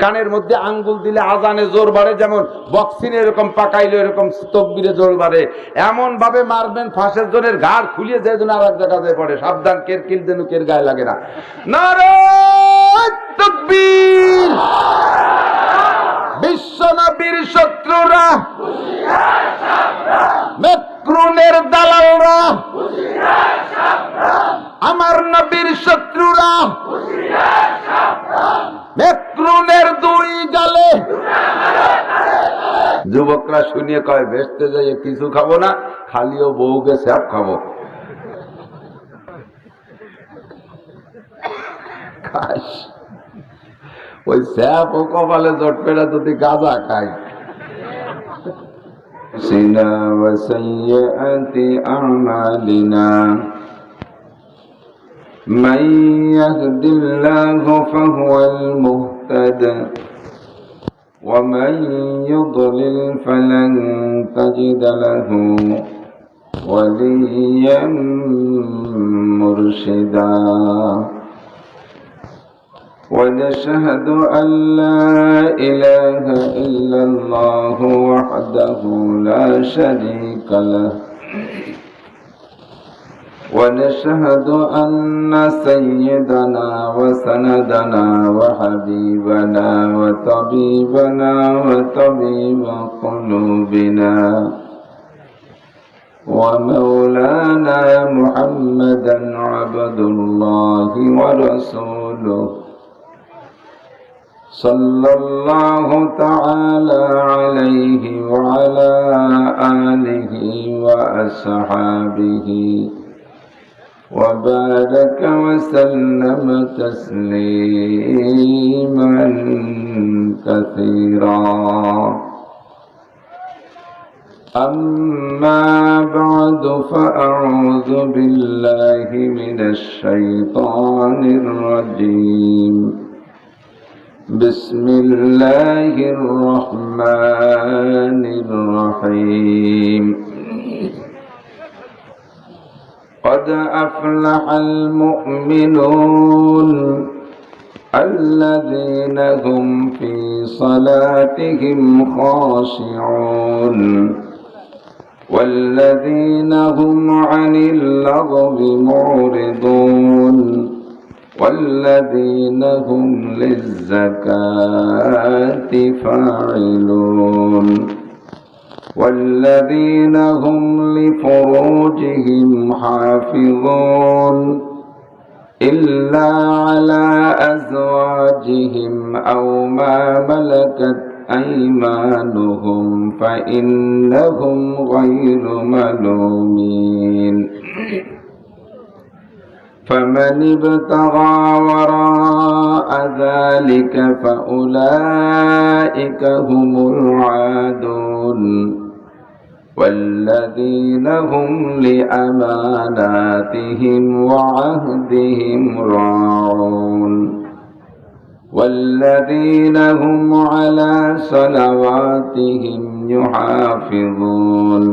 কানের মধ্যে আঙ্গুল দিলে আজানে জোর বাড়ে, যেমন বক্সিনে এরকম পাকাইলে এরকম তকবীরে জোর বাড়ে, এমন ভাবে মারবেন ফাঁসের জোরের ঘাড় খুলিয়ে যায় যেন আর এক জায়গায় পড়ে। সাবধান, কের কিল যেন কের গায়ে লাগে না। নারায়ে তাকবীর। বিশ্ব নবীর শত্রুরা, মেক্রুনের দালালরা, আমার নবীর শত্রুরা, মেক্রুনের দুই গালে। যুবকরা শুনিয়ে কয়, ভেস্তে যাই কিছু খাবো না, খালিও বউকে স্যাপ খাবো। ওই স্যাপ ও কপালে জটবে না যদি গাঁজা খাই। সিনা ওয়া সাইয়্যাতি আমালিনা মান ইয়াহদিল্লাহু ফাহুয়াল মুহতাদ ওয়া মান ইউদ্লিল ফালান তাজিদ লাহু ওয়ালিয়্যান মুরশিদা। ونشهد أن لا إله إلا الله وحده لا شريك له ونشهد أن سيدنا وسندنا وحبيبنا وطبيبنا وطبيب قلوبنا ومولانا محمدا عبد الله ورسوله صلى الله تعالى عليه وعلى آله وأصحابه وبارك وسلم تسليما كثيرا. أما بعد فأعوذ بالله من الشيطان الرجيم. بسم الله الرحمن الرحيم. قد أفلح المؤمنون الذين هم في صلاتهم خاشعون والذين هم عن اللغو معرضون والذين هم للزكاة فاعلون والذين هم لفروجهم حافظون إلا على أزواجهم أو ما ملكت أيمانهم فإنهم غير ملومين. فمن ابتغى وراء ذلك فأولئك هم العادون والذين هم لأماناتهم وعهدهم راعون والذين هم على صلواتهم يحافظون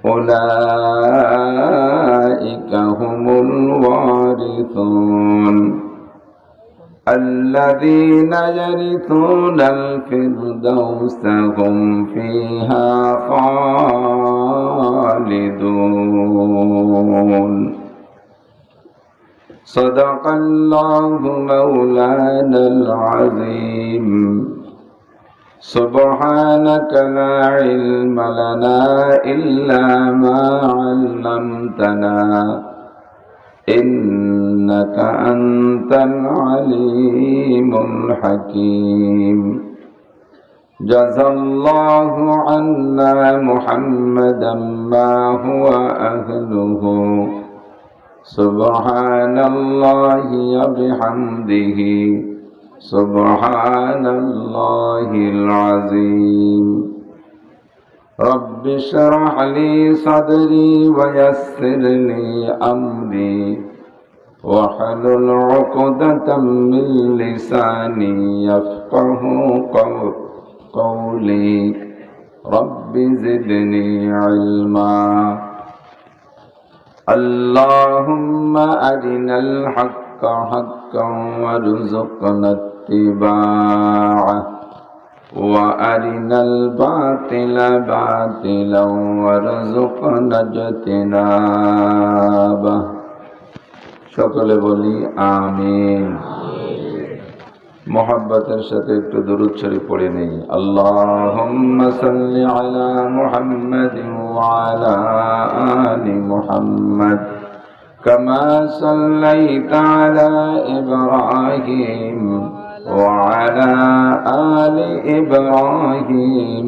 أولئك هم الوارثون الذين يرثون الفردوس هم فيها خالدون. صدق الله مولانا العظيم. سبحانك لا علم لنا إلا ما علمتنا إنك أنت العليم الحكيم. جزى الله عنا محمدا ما هو أهله. سبحان الله وبحمده سبحان الله العظيم. رب اشرح لي صدري ويسر لي أمري واحلل عقدة من لساني يفقه قولي. رب زدني علما. اللهم أرنا الحق حقا وارزقنا اتباعه وأرنا الباطل باطلا وارزقنا اجتنابه সকলে বলি আমিন। মোহাব্বতের সাথে একটু দরুদ শরীফ পড়ে নেই। আল্লাহুম্মা সাল্লি আলা মুহাম্মাদিন ওয়া আলা আলি মুহাম্মাদ কামা সাল্লাইতা আলা ইব্রাহিম ওয়া আলা আলি ইব্রাহিম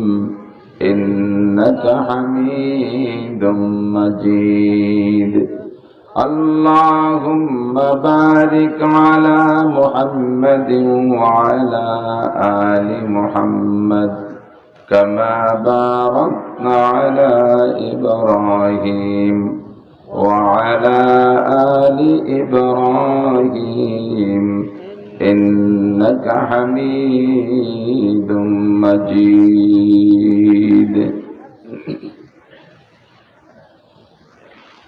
ইন্নাকা হামিদুম মাজিদ। اللهم بارك على محمد وعلى آل محمد كما باركت على إبراهيم وعلى آل إبراهيم إنك حميد مجيد।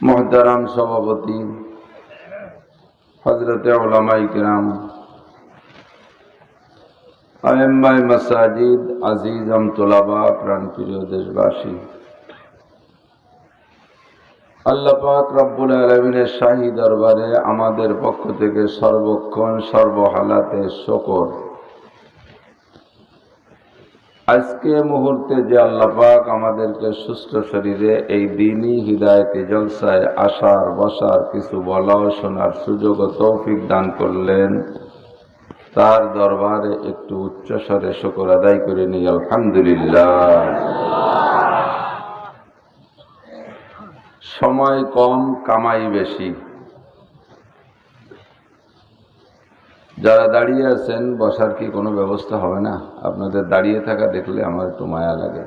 মোহতারাম সভাপতি, হযরতে উলামায়ে কিরাম, আইম্মায়ে মাসাজিদ, আজিজাম তোলাবা, প্রাণপ্রিয় দেশবাসী, আল্লাহ পাক রব্বুল আলামিনের শাহী দরবারে আমাদের পক্ষ থেকে সর্বক্ষণ সর্বহালাতে শুকর। আজকে মুহূর্তে যে আল্লাহ পাক আমাদেরকে সুস্থ শরীরে এই দ্বীনি হিদায়াতি জলসায় আসার বসার, কিছু বলা ও শোনার সুযোগ ও তৌফিক দান করলেন, তার দরবারে একটু উচ্চস্বরে শুকর আদায় করে নিই আলহামদুলিল্লাহ। সময় কম, কামাই বেশি। যারা দাঁড়িয়ে আছেন, বসার কি কোনো ব্যবস্থা হবে না? আপনাদের দাঁড়িয়ে থাকা দেখলে আমার একটু মায়া লাগে।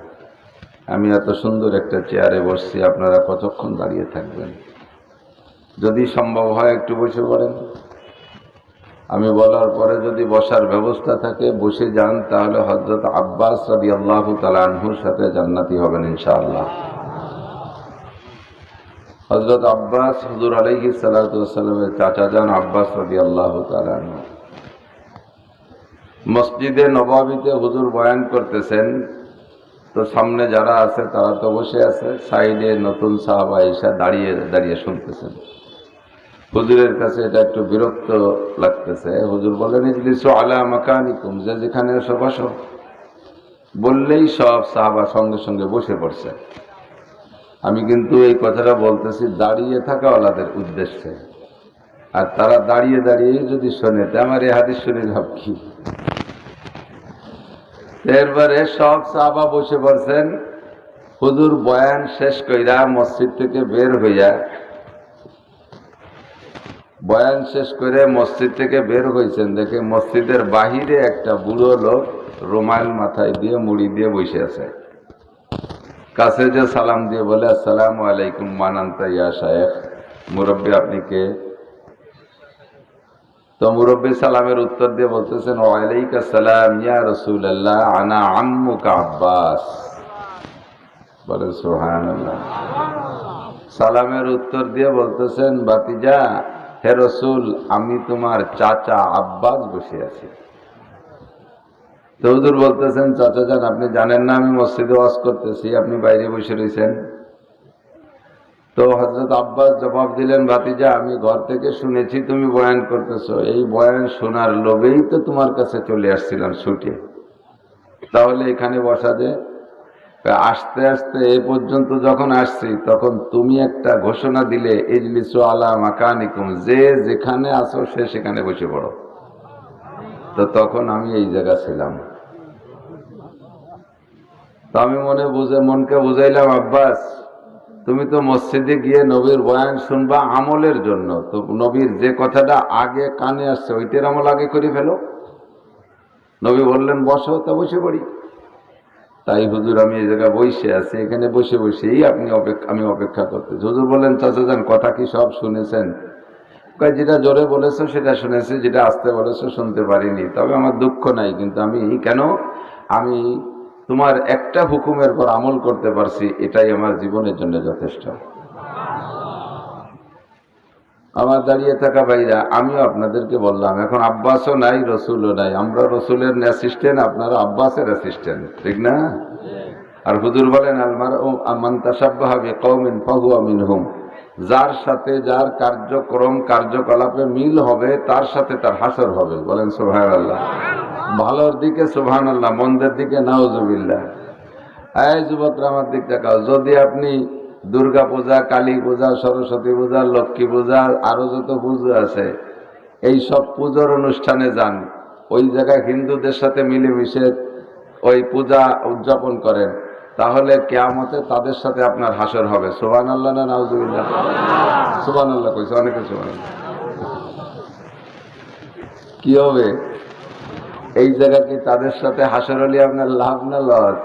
আমি এত সুন্দর একটা চেয়ারে বসছি, আপনারা কতক্ষণ দাঁড়িয়ে থাকবেন? যদি সম্ভব হয় একটু বসে পড়েন। আমি বলার পরে যদি বসার ব্যবস্থা থাকে বসে যান, তাহলে হযরত আব্বাস রাদিয়াল্লাহু তাআলা আনহুর সাথে জান্নাতি হবেন ইনশাআল্লাহ। হযরত আব্বাস হুজুর আলাইহিস সালাতু ওয়াস সালামের চাচা যান আব্বাস রাদিয়াল্লাহু তাআলা আনহু। মসজিদে নববীতে হুজুর বয়ান করতেছেন, তো সামনে যারা আছে তারা তো বসে আছে, সাইডে নতুন সাহাবা এসে দাঁড়িয়ে দাঁড়িয়ে শুনতেছেন। হুজুরের কাছে এটা একটু বিরক্ত লাগতেছে। হুজুর বলেন, ইজলিসু আলা মাকানিকুম, যে যেখানে এসে বসো। বললেই সব সাহাবা সঙ্গে সঙ্গে বসে পড়ছে। আমি কিন্তু এই কথাটা বলতেছি দাঁড়িয়ে থাকাওয়ালাদের উদ্দেশ্যে, আর তারা দাঁড়িয়ে দাঁড়িয়ে যদি শোনে, তা আমার এই হাদিস শুনে লাভ কি? এরপরে সব সাহাবা বসে পড়ছেন। হুজুর বয়ান শেষ কইরা মসজিদ থেকে বের হইয়া, বয়ান শেষ করে মসজিদ থেকে বের হয়েছেন, দেখে মসজিদের বাহিরে একটা বুড়ো লোক রুমাল মাথায় দিয়ে মুড়ি দিয়ে বসে আছে। কাছে যে সালাম দিয়ে বলে, আসসালামু আলাইকুম মান আনতা ইয়া শায়েখ, মুরব্বী আপনি কে? তো মুরব্বী সালামের উত্তর দিয়ে বলতেছেন, ওয়ালাইকা সালাম ইয়া রাসূলুল্লাহ, আনা আম্মুকা আব্বাস। বলে সুবহানাল্লাহ। সালামের উত্তর দিয়ে বলতেছেন, ভাতিজা, হে রাসূল, আমি তোমার চাচা আব্বাস বসে আছি। তো হুজুর বলতেছেন, চাচা যান, আপনি জানেন না আমি মসজিদে ওয়াজ করতেছি, আপনি বাইরে বসে রয়েছেন? তো হযরত আব্বাস জবাব দিলেন, ভাতিজা, আমি ঘর থেকে শুনেছি তুমি বয়ান করতেছো, এই বয়ান শোনার লোভেই তো তোমার কাছে চলে আসছিলাম ছুটে। তাহলে এখানে বসা যে? আস্তে আস্তে এ পর্যন্ত যখন আসছি, তখন তুমি একটা ঘোষণা দিলে, ইজলিসু আলা মাকানিকুম, যে যেখানে আসো সে সেখানে বসে পড়ো। তো তখন আমি এই জায়গা ছিলাম। তো আমি মনকে বুঝাইলাম, আব্বাস, তুমি তো মসজিদে গিয়ে নবীর বয়ান শুনবা আমলের জন্য, তো নবীর যে কথাটা আগে কানে আসছে ওইটার আমল আগে করে ফেলো। নবী বললেন বসো, তা বসে পড়ি। তাই হুজুর আমি এই জায়গায় বসে আছি, এখানে বসে বসেই আমি অপেক্ষা করতেছি। হুজুর বললেন, চাচা যান, কথা কি সব শুনেছেন? যেটা জোরে বলেছো সেটা শুনেছি, যেটা আস্তে বলেছো শুনতে পারিনি। তবে আমার দুঃখ নাই, কিন্তু আমি তোমার একটা হুকুমের পর আমল করতে পারছি, এটাই আমার জীবনের জন্য যথেষ্ট। আমার দাঁড়িয়ে থাকা ভাইরা, আমিও আপনাদেরকে বললাম, এখন আব্বাসও নাই, রসুলও নাই, আমরা রসুলের অ্যাসিস্ট্যান্ট, আপনারা আব্বাসের অ্যাসিস্ট্যান্ট, ঠিক না? আর হুজুর বলেন, আলমারউ মান তাশাব্বাহা বিকওমিন ফাহুয়া মিনহুম, যার সাথে যার কার্যক্রম কার্যকলাপে মিল হবে তার সাথে তার হাসর হবে। বলেন সুবহানাল্লাহ। ভালোর দিকে সুবহানাল্লাহ, মন্দের দিকে নাউজুবিল্লাহ। এই যুবকরা আমার দিক তাকাও, যদি আপনি দুর্গা পূজা, কালী পূজা, সরস্বতী পূজা, লক্ষ্মী পূজা, আরো যত পুজো আছে, এই সব পুজোর অনুষ্ঠানে যান, ওই জায়গায় হিন্দুদের সাথে মিলেমিশে ওই পূজা উদযাপন করেন, তাহলে কিয়ামতে তাদের সাথে আপনার হাসর হবে। সুবহানাল্লাহ না নাউজুবিল্লাহ? সুবহানাল্লাহ কইছে অনেকে, সুবহানাল্লাহ। কি হবে এই জায়গা? কি তাদের সাথে হাসর হলে আপনার লাভ না লস?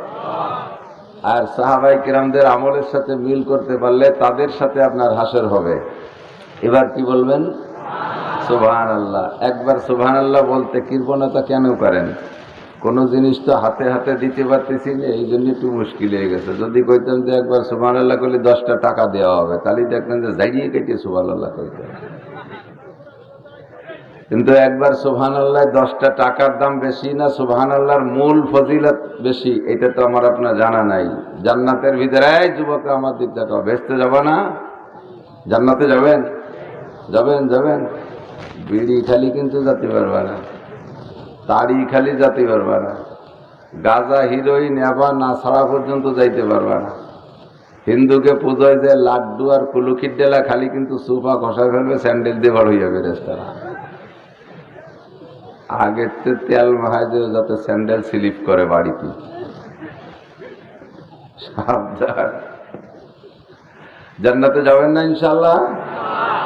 আর সাহাবাই কিরামদের আমলের সাথে মিল করতে পারলে তাদের সাথে আপনার হাসর হবে। এবার কি বলবেন? সুবহানাল্লাহ। একবার সুবহানাল্লাহ বলতে কৃপণতা কেন করেন? কোনো জিনিস তো হাতে হাতে দিতে পারতেছি না, এই জন্য একটু মুশকিল হয়ে গেছে। যদি কইতাম যে একবার সুবহানাল্লাহ করলে 10টা টাকা দেওয়া হবে, তাহলে দেখতেন যে জাইয়ে কেটে সুবহানাল্লাহ কইতে। কিন্তু একবার সুবহানাল্লাহ 10টা টাকার দাম বেশি না সুবহানাল্লাহর মূল ফজিলত বেশি, এটা তো আমার আপনার জানা নাই। জান্নাতের ভিতরে, এই যুবক আমার দিক দেখাও, ভেস্তে যাব না? জান্নাতে যাবেন? যাবেন যাবেন। বিড়ি খালি কিন্তু যেতে পারবে না, তাড়ি খালি যেতে পারবে না, গাঁজা হিরোইন এবার না ছাড়া পর্যন্ত যাইতে পারবে না। হিন্দুকে পুজোয় যে লাড্ডু আর কুলুখির ডেলা খালি কিন্তু সুপা ঘষা ফেলবে, স্যান্ডেল দিয়ে বার হয়ে যাবে রেস্তারা। আগের তেল মাহায় যে যাতে স্যান্ডেল স্লিপ করে বাড়িতে। সাবধান। জান্নাতে যাবেন না ইনশাআল্লাহ?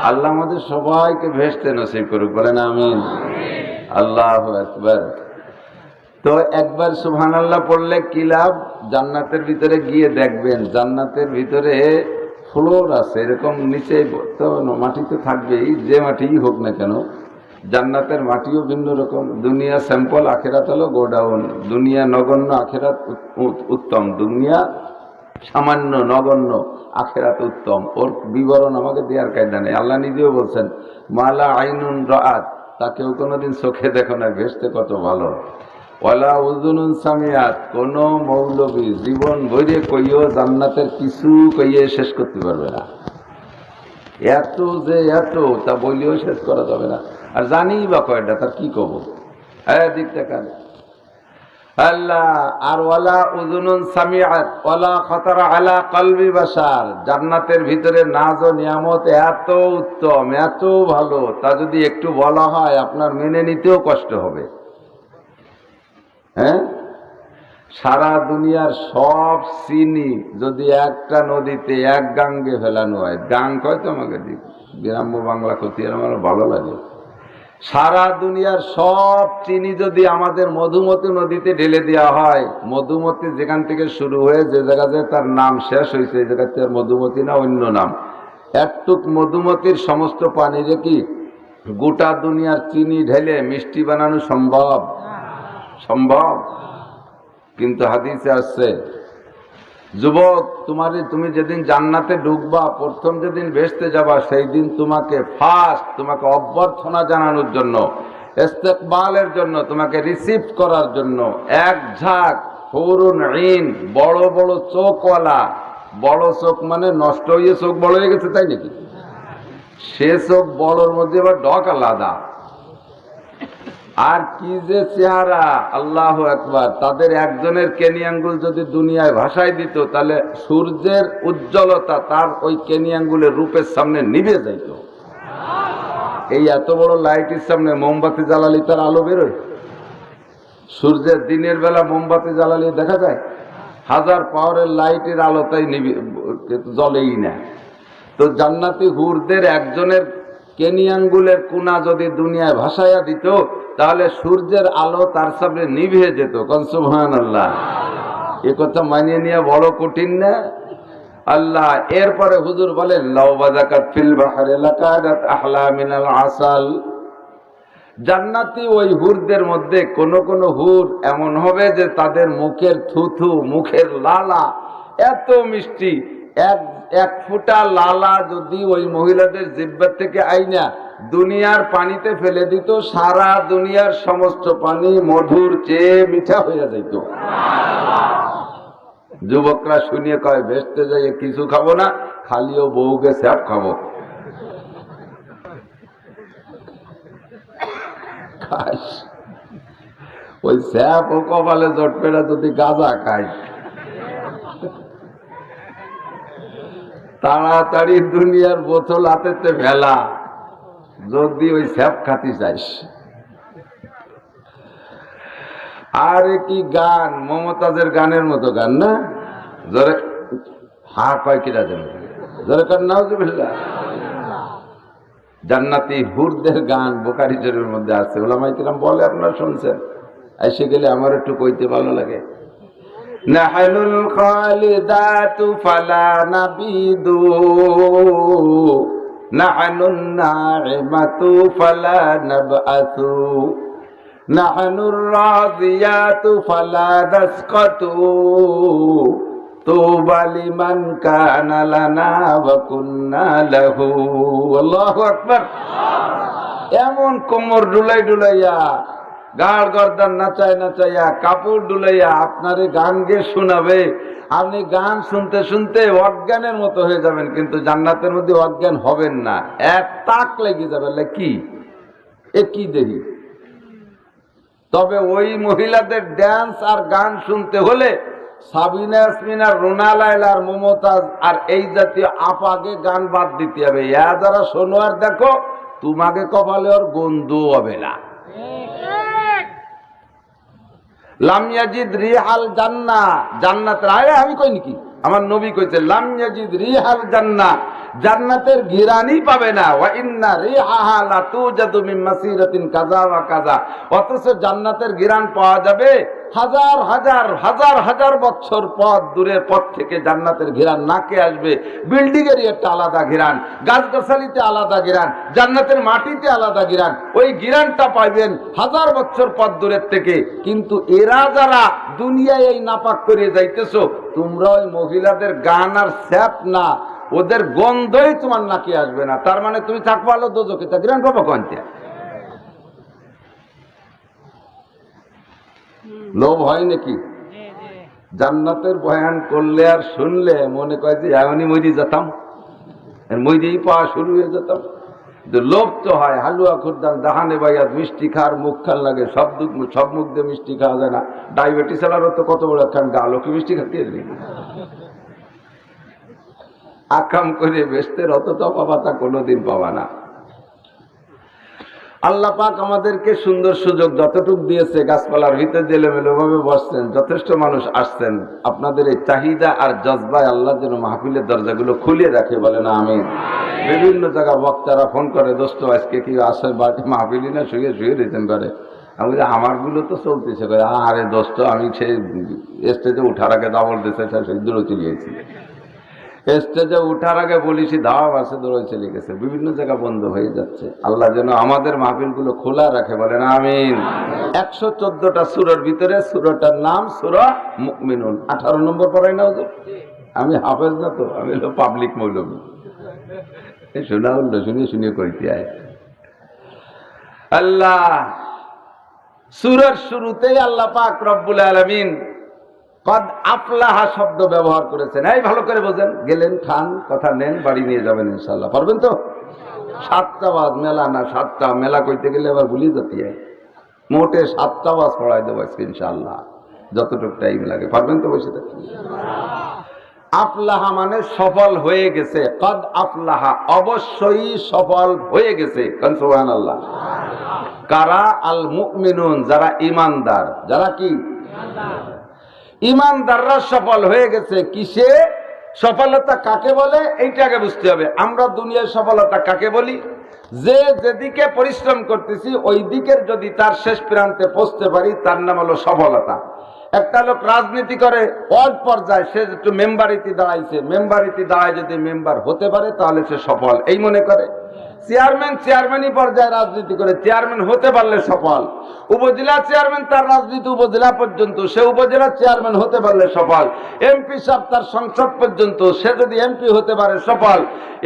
আল্লাহ আমাদের সবাইকে ভেস্তে নসিব করুক, বলেন আমিন। আল্লাহু আকবার। তো একবার সুবহানাল্লাহ পড়লে কি লাভ? জান্নাতের ভিতরে গিয়ে দেখবেন, জান্নাতের ভিতরে ফ্লোর আছে, এরকম নিচে তো মাটি তো থাকবেই, যে মাটিই হোক না কেন, জান্নাতের মাটিও ভিন্ন রকম। দুনিয়া স্যাম্পল, আখেরাত হলো গোডাউন। দুনিয়া নগণ্য, আখেরাত উত্তম। দুনিয়া সামান্য নগণ্য, আখেরাত উত্তম। ওর বিবরণ আমাকে দেওয়ার কায়দা নেই। আল্লাহ নিজেও বলছেন, মালা আইনুন রাআত, তা কেউ কোনোদিন চোখে দেখো না, ভেস্তে কত ভালো। ওয়ালা উযুনুন সামিআত, কোন মৌলবী জীবন ভরে কইও জান্নাতের কিছু কইয়ে শেষ করতে পারবে না। এত যে এত, তা বলিও শেষ করা যাবে না। আর জানি বা কয়টা, তার কি কব? দিকটা কান আল্লাহ। আর ওয়ালা উযুনুন সামিআত ওয়ালা খাতারা আলা কলবি বাশার, জান্নাতের ভিতরে নাজ ও নিয়ামত এত উত্তম, এত ভালো, তা যদি একটু বলা হয় আপনার মেনে নিতেও কষ্ট হবে। হ্যাঁ, সারা দুনিয়ার সব চিনি যদি একটা নদীতে এক গাঙ্গে ফেলানো হয়, গাং কয় তো আমাকে গ্রাম্য বাংলা ক্ষতি, আমার ভালো লাগে। সারা দুনিয়ার সব চিনি যদি আমাদের মধুমতি নদীতে ঢেলে দেওয়া হয়, মধুমতি যেখান থেকে শুরু হয়ে যে জায়গাতে তার নাম শেষ হয়েছে, এই জায়গাতে আর মধুমতি না, অন্য নাম, একটুক মধুমতির সমস্ত পানিরে কি গোটা দুনিয়ার চিনি ঢেলে মিষ্টি বানানো সম্ভব? সম্ভব। কিন্তু হাদিসে আসছে, যুবক, তুমি যেদিন জান্নাতে ঢুকবা, প্রথম যেদিন ভেস্তে যাবা, সেই দিন তোমাকে অভ্যর্থনা জানানোর জন্য, ইস্তেকবালের জন্য, তোমাকে রিসিভ করার জন্য এক ঝাঁক হুরুন ঈন, বড় বড় চোখওয়ালা, বড় চোখ মানে নষ্ট হয়ে চোখ বড় হয়ে গেছে তাই নাকি? সে চোখ বড়র মধ্যে আবার ডক আলাদা, আর কি যে চেহারা, আল্লাহু আকবার। তাদের একজনের কেনি আঙ্গুল যদি দুনিয়ায় ভাসায় দিত, তাহলে সূর্যের উজ্জ্বলতা তার ওই কেনি আঙ্গুলের রূপের সামনে নিভে যাইত। এই এত বড় লাইটের সামনে মোমবাতি জ্বালালে তার আলো বেরোয়? সূর্যের দিনের বেলা মোমবাতি জ্বালালে দেখা যায়? 1000 পাওয়ারের লাইটের আলো তাই জ্বলেই না। তো জান্নাতি হুরদের একজনের কেনি আঙ্গুলের কোনা যদি দুনিয়ায় ভাসাইয়া দিত, তাহলে সূর্যের আলো তার সামনে নিভে যেত। কোন সুবহানাল্লাহ। এ কথা মানিয়ে নেওয়া বড় কঠিন না? আল্লাহ এরপরে হুজুর বলেন, লাউ বাযাকাত ফিল বাহরি লাকানাত আহলা মিনাল আসাল। জান্নাতি ওই হুরদের মধ্যে কোন কোন হুর এমন হবে যে তাদের মুখের থুথু, মুখের লালা এত মিষ্টি, এক ফুটা লালা যদি ওই মহিলাদের জিহ্বার থেকে আইনা দুনিয়ার পানিতে ফেলে দিত, সারা দুনিয়ার সমস্ত পানি মধুর চেয়ে মিঠা হইয়া যাইত। যুবকরা শুনিয়ে কয় ভেস্তে যাই কিছু খাবো না, খালিও বউকে স্যাপ খাবো। ওই স্যাপ ও কপালে জটবে না যদি গাঁজা খায়। তাড়াতাড়ি দুনিয়ার বোতল হাতেতে ফেলা যদি ওই স্যাপ খাতি চাইস। আরে কি গান, মমতাজের গানের মতো গান না? জোরে হা কয় কিরা যেন জোরে কর নাউজুবিল্লাহ। জান্নাতি হুরদের গান বুখারী শরীফের মধ্যে আছে। উলামায়ে কিরাম বলে, আপনারা শুনছেন, এসে গেলে আমার একটু কইতে ভালো লাগে। নাহনুল খালিদাতু ফালা নাবিদু, নাহনুন নাইমাতু ফালা নাবআতু, নাহনুর রাযিয়াতু ফালা নাসকাতু, তুবা লিমান কানা লানা ওয়া কুন্না লাহু। আল্লাহু আকবার। এমন কোমর ডুলাই ডুলাইয়া, গাড় গর্দান নাচাই নাচাইয়া, কাপড় ডুলাইয়া আপনারে গান গেয়ে শোনাবে। আপনি গান শুনতে শুনতে অজ্ঞানের মতো হয়ে যাবেন, কিন্তু জান্নাতের মধ্যে অজ্ঞান হবেন না। এক তাক লেগে যাবে, কি এ কি দেখি। তবে ওই মহিলাদের ড্যান্স আর গান শুনতে হলে সাবিনা ইয়াসমিন আর রুনা লায়লা আর মমতাজ আর এই জাতীয় আপাকে গান বাদ দিতে হবে। যারা শোনো আর দেখো, তোমাকে কপালে ওর গন্ধ হবে না। লাম ইয়াজিদ রিহাল জান্নাহ, জান্নাতের আরে আমি কই নাকি, আমার নবী কইছে লাম ইয়াজিদ রিহাল জান্নাহ, জান্নাতের ঘিরানি পাবে না। ওয়া ইন্না রিহাহা লা তুজাদু মিন মাসিরাতিন কাযা ওয়া কাযা, অথচ জান্নাতের ঘিরান পাওয়া যাবে হাজার হাজার হাজার হাজার বছর পথ, দূরের পথ থেকে জান্নাতের ঘিরান নাকে আসবে। বিল্ডিং এর একটা আলাদা ঘিরান, গাছগাছালিতে আলাদা ঘিরান, জান্নাতের মাটিতে আলাদা ঘিরান। ওই ঘিরানটা পাইবেন হাজার বছর পথ দূরের থেকে। কিন্তু এরা যারা দুনিয়ায় এই নাপাক করে যাইতেছো, তোমরা ওই মহিলাদের গান আর স্যাপ না, ওদের গন্ধই তোমার নাকে আসবে না। তার মানে তুমি থাকবো আলো দোজকে, তা ঘিরান পাবো কনতে? লোভ হয় নাকি? জান্নাতের বয়ান করলে আর শুনলে মনে করে যে এমনই মরি যেতাম, মরিই পাওয়া শুরু হয়ে যেতাম। লোভ তো হয়। হালুয়া খুরদান দাহানে বাইয়াত, মিষ্টি খাওয়ার মুখ খান লাগে। সব মুখ দিয়ে মিষ্টি খাওয়া যায় না। ডায়াবেটিস এলারও তো কত বড় একখান গালো, কি মিষ্টি খাতে আকাম করে বেচতে অত পাবা, তা কোনোদিন পাবা না। আল্লাহ পাক আমাদেরকে সুন্দর সুযোগ যতটুকু দিয়েছে, গাছপালার ভিতরে এলোমেলো ভাবে বসছেন, যথেষ্ট মানুষ আসছেন। আপনাদের এই চাহিদা আর জজবায় আল্লাহ যেন মাহফিলের দরজাগুলো খুলে রাখে, বলেন আমিন। বিভিন্ন জায়গা বক্তারা ফোন করে, দোস্ত আজকে কি আসে বাড়ি মাহফিলি না, শুয়ে শুয়ে রয়েছেন করে। আমি বলি আমারগুলো তো চলতেছে। আরে দোস্ত, আমি সেই স্টেজে উঠার আগে দাবল দিয়েছে, সেই দূরে চলিয়েছি। স্টেজে উঠার আগে বলিছি ধাওয়া আছে, দৌড়ে চলে গেছে। বিভিন্ন জায়গা বন্ধ হয়ে যাচ্ছে। আল্লাহ যেন আমাদের মাহফিলগুলো খোলা রাখে, বলেন আমিন। 114টা সূরার ভিতরে সূরাটার নাম সূরা মুমিনুন। 18 নম্বর পড়াই না হুজুর? আমি হাফেজ না তো, আমি হলো পাবলিক মৌলবী। শোনা হলো, শুনিয়ে শুনিয়ে কইতে আয়। আল্লাহ সূরার শুরুতেই আল্লাহ পাক রব্বুল আলামিন কদ আফলাহা শব্দ ব্যবহার করেছেন। এই ভালো করে বোঝেন, গেলেন খান, কথা নেন, বাড়ি নিয়ে যাবেন ইনশাআল্লাহ। পারবেন তো? 7টা বাজ মেলা না, 7টা মেলা কইতে গেলে আবার ভুলিয়ে যেতে হয়। মোটে 7টা বাজ পড়াই দেবো ইনশাআল্লাহ, যতটুকু টাইম লাগে। পারবেন তো? বসে থাকতে। আফলাহা মানে সফল হয়ে গেছে। কদ আফলাহা, অবশ্যই সফল হয়ে গেছে। সুবহানাল্লাহ। কারা? আল মুমিনুন, যারা ইমানদার। যারা কি? ইমানদাররা সফল হয়ে গেছে। কিসে? সফলতা কাকে বলে এইটা আগে বুঝতে হবে। আমরা দুনিয়ার সফলতা কাকে বলি? যে যেদিকে পরিশ্রম করতেছি ওই দিকের যদি তার শেষ প্রান্তে পৌঁছতে পারি, তার নাম হলো সফলতা। একটা লোক রাজনীতি করে ওয়ার্ড পর্যায়ে, সে একটু মেম্বারিতে দাঁড়াইছে, মেম্বারিতে দাঁড়ায় যদি মেম্বার হতে পারে তাহলে সে সফল, এই মনে করে। চেয়ারম্যানই পর্যায়ে রাজনীতি করে, চেয়ারম্যান হতে পারলে সফল। উপজেলা চেয়ারম্যান তার রাজনীতি উপজেলা পর্যন্ত, সে উপজেলা চেয়ারম্যান হতে পারলে সফল। এমপি সাহেব তার সংসদ পর্যন্ত, সে যদি এমপি হতে পারে সফল।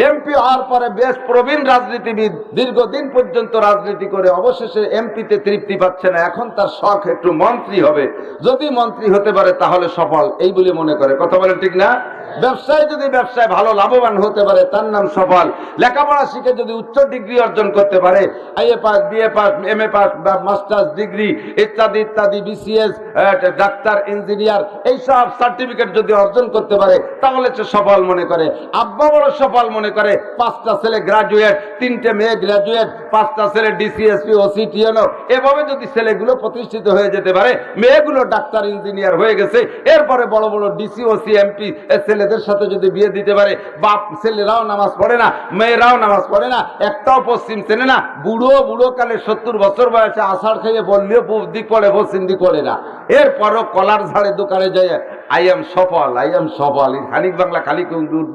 এমপি হওয়ার পরে বেশ প্রবীণ রাজনীতিবিদ, দীর্ঘদিন পর্যন্ত রাজনীতি করে অবশেষে এমপিতে তৃপ্তি পাচ্ছে না, এখন তার শখ একটু মন্ত্রী হবে, যদি মন্ত্রী হতে পারে তাহলে সফল, এই বলে মনে করে। কথা বলেন ঠিক না? ব্যবসায় যদি ব্যবসায় ভালো লাভবান হতে পারে তার নাম সফল। লেখাপড়া শিখে যদি উচ্চ ডিগ্রি অর্জন করতে পারে, IA pass, BA pass, MA pass বা মাস্টার্স ডিগ্রি ইত্যাদি ইত্যাদি, বিসিএস, ডাক্তার, ইঞ্জিনিয়ার, এইসব সার্টিফিকেট যদি অর্জন করতে পারে তাহলে সে সফল মনে করে। আব্বা বড় সফল মনে করে, 5টা ছেলে গ্রাজুয়েট, 3টে মেয়ে গ্রাজুয়েট, 5টা ছেলে ডিসিএসপি, ওসি, টিএনও, এভাবে যদি ছেলেগুলো প্রতিষ্ঠিত হয়ে যেতে পারে, মেয়েগুলো ডাক্তার, ইঞ্জিনিয়ার হয়ে গেছে, এরপরে বড় বড় ডিসি, ওসি, এমপি ছেলেদের সাথে যদি বিয়ে দিতে পারে, বাপ ছেলেরাও নামাজ পড়ে না, মেয়েরাও নামাজ পড়ে না, একটাও পশ্চিম চেনে না, বুড়ো কালে 70 বছর বয়সে আষাঢ় খেয়ে বললেও পূব দিক পড়ে, পশ্চিম দিক পড়ে না, এরপরও কলার ঝাড়ে দোকানে যায় আই এম সফল, আই এম সফল, খানিক বাংলা খালি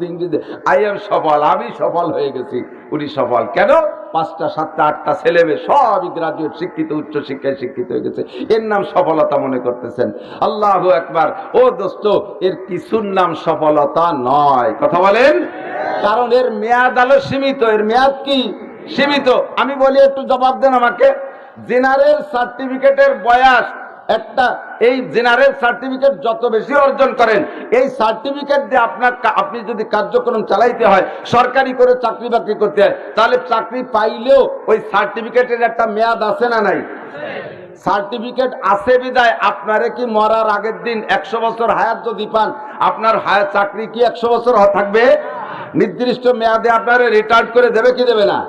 ইংরেজি, আই এম সফল, আমি সফল হয়ে গেছি। উনি সফল কেন? 5টা 7টা 8টা ছেলে মেয়ে সবই গ্রাজুয়েট, শিক্ষিত, উচ্চ শিক্ষায় শিক্ষিত হয়ে গেছে, এর নাম সফলতা মনে করতেছেন। আল্লাহু আকবার। ও দোস্ত, এর কিছুর নাম সফলতা নয়। কথা বলেন? কারণ এর মেয়াদ আলো সীমিত, এর মেয়াদ কি সীমিত। আমি বলি, একটু জবাব দেন আমাকে। জেনারেল সার্টিফিকেটের বয়স একটা, এই জেনারেল সার্টিফিকেট যত বেশি অর্জন করেন, এই সার্টিফিকেট দিয়ে আপনি যদি কার্যক্রম চালাইতে হয়, সরকারি করে চাকরি বাকরি করতে হয়, তাহলে চাকরি পাইলেও ওই সার্টিফিকেটের একটা মেয়াদ আছে না নাই? সার্টিফিকেট আছে বিদায় আপনারে কি মরার আগের দিন 100 বছর হায়াত যদি পান, আপনার হায়াত চাকরি কি 100 বছর থাকবে? নির্দিষ্ট মেয়াদে আপনারে রিটায়ার্ড করে দেবে কি দেবে না?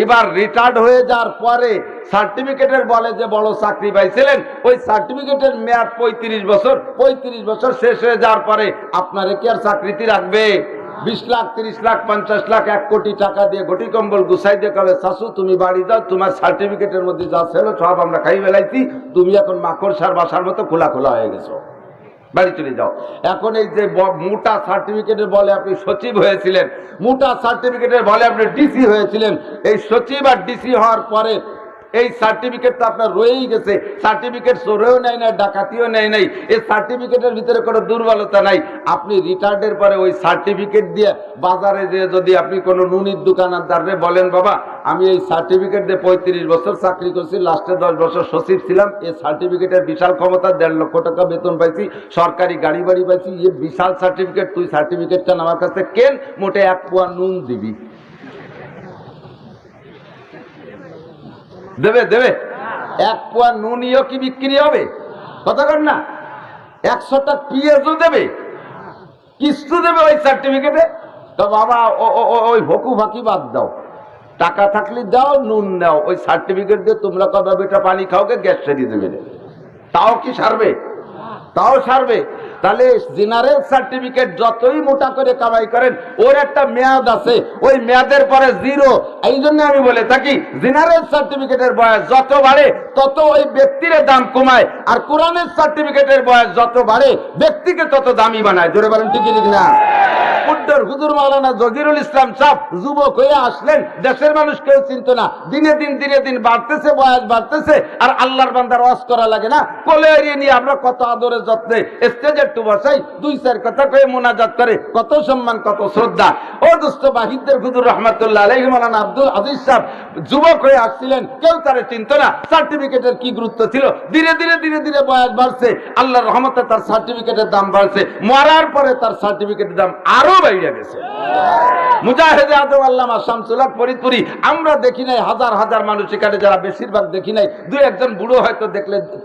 এবার রিটায়ার্ড হয়ে যাওয়ার পরে সার্টিফিকেটের বলে যে বড় চাকরি পাইছিলেন, ওই সার্টিফিকেটের মেয়াদ 35 বছর। 35 বছর শেষ হয়ে যাওয়ার পরে আপনারে কি আর চাকরিতে রাখবে? 20 লাখ, 30 লাখ, 50 লাখ, 1 কোটি টাকা দিয়ে ঘটি কম্বল গুছাই দিয়ে কবে, শাশু তুমি বাড়ি যাও, তোমার সার্টিফিকেটের মধ্যে যা ছিল সব আমরা খাই বেলাইছি, তুমি এখন মাকড় সার বাসার মতো খোলা খোলা হয়ে গেছো, বাড়ি চলে যাও। এখন এই যে মোটা সার্টিফিকেটের বলে আপনি সচিব হয়েছিলেন, মোটা সার্টিফিকেটের বলে আপনি ডিসি হয়েছিলেন, এই সচিব আর ডিসি হওয়ার পরে এই সার্টিফিকেট তো আপনার রয়েই গেছে। সার্টিফিকেট চোরেও নেয় নাই, ডাকাতিও নেয় নাই, এই সার্টিফিকেটের ভিতরে কোনো দুর্বলতা নাই। আপনি রিটায়ার্ডের পরে ওই সার্টিফিকেট দিয়ে বাজারে যে যদি আপনি কোনো নুনির দোকানদারে বলেন, বাবা আমি এই সার্টিফিকেট দিয়ে 35 বছর চাকরি করছি, লাস্টে 10 বছর সচিব ছিলাম, এই সার্টিফিকেটের বিশাল ক্ষমতা, 1.5 লক্ষ টাকা বেতন পাইছি, সরকারি গাড়ি বাড়ি পাইছি, এই বিশাল সার্টিফিকেট, তুই সার্টিফিকেটটা আমার কাছে কেন, মোটে 1 পোয়া নুন দিবি। দেবে? 1 পোয়া নুনিও কি বিক্রি হবে? কথা কর না। 100টা পিএসও দেবে, কিছু দেবে ওই সার্টিফিকেটে? তো বাবা ওই ভকু ফাঁকি বাদ দাও, টাকা থাকলে দাও, নুন দাও, ওই সার্টিফিকেট দিয়ে তোমরা কবে বেটা পানি খাওকে, গ্যাস সেরিয়ে দেবে, তাও কি সারবে? তাও সারবে। তাহলে জেনারেল সার্টিফিকেট যতই মোটা করে কামাই করেন, ওর একটা মেয়াদ আছে, ওই মেয়াদের পরে জিরো। এই জন্য আমি বলে থাকি, জেনারেল সার্টিফিকেটের বয়স যত বাড়ে তত ওই ব্যক্তির দাম কমায়, আর কোরআনের সার্টিফিকেটের বয়স যত বাড়ে ব্যক্তিকে তত দামি বানায়। জোরে বলেন ঠিক না? হুজুর মাওলানা জহিরুল ইসলাম সাহেব যুবক হয়ে আসলেন, দেশের মানুষ কেউ চিনত না, দিনে দিন বাড়তেছে, বয়স বাড়তেছে, আর আল্লাহর বান্দার ওয়াজ করা লাগে না, কোলে এড়িয়ে নিয়ে আমরা কত আদরের যত্নে স্টেজে একটু বসাই, 2-4 কথা কয়ে মোনাজাত করে, কত সম্মান, কত শ্রদ্ধা। ও দোস্ত বাহিদের হুজুর রহমাতুল্লাহ আলাইহি মাওলানা আব্দুল আজিজ সাহেব যুবক হয়ে আসছিলেন, কেউ তারে চিনত না, সার্টিফিকেটের কি গুরুত্ব ছিল। ধীরে ধীরে বয়স বাড়ছে, আল্লাহর রহমতে তার সার্টিফিকেটের দাম বাড়ছে, মরার পরে তার সার্টিফিকেটের দাম আরো বাইরে গেছে। মুজাহিদে আজম আল্লামা শামসুল হক ফরিদপুরি আমরা দেখি নাই, হাজার হাজার মানুষ এখানে যারা বেশিরভাগ দেখি নাই, 2-1 বুড়ো হয়তো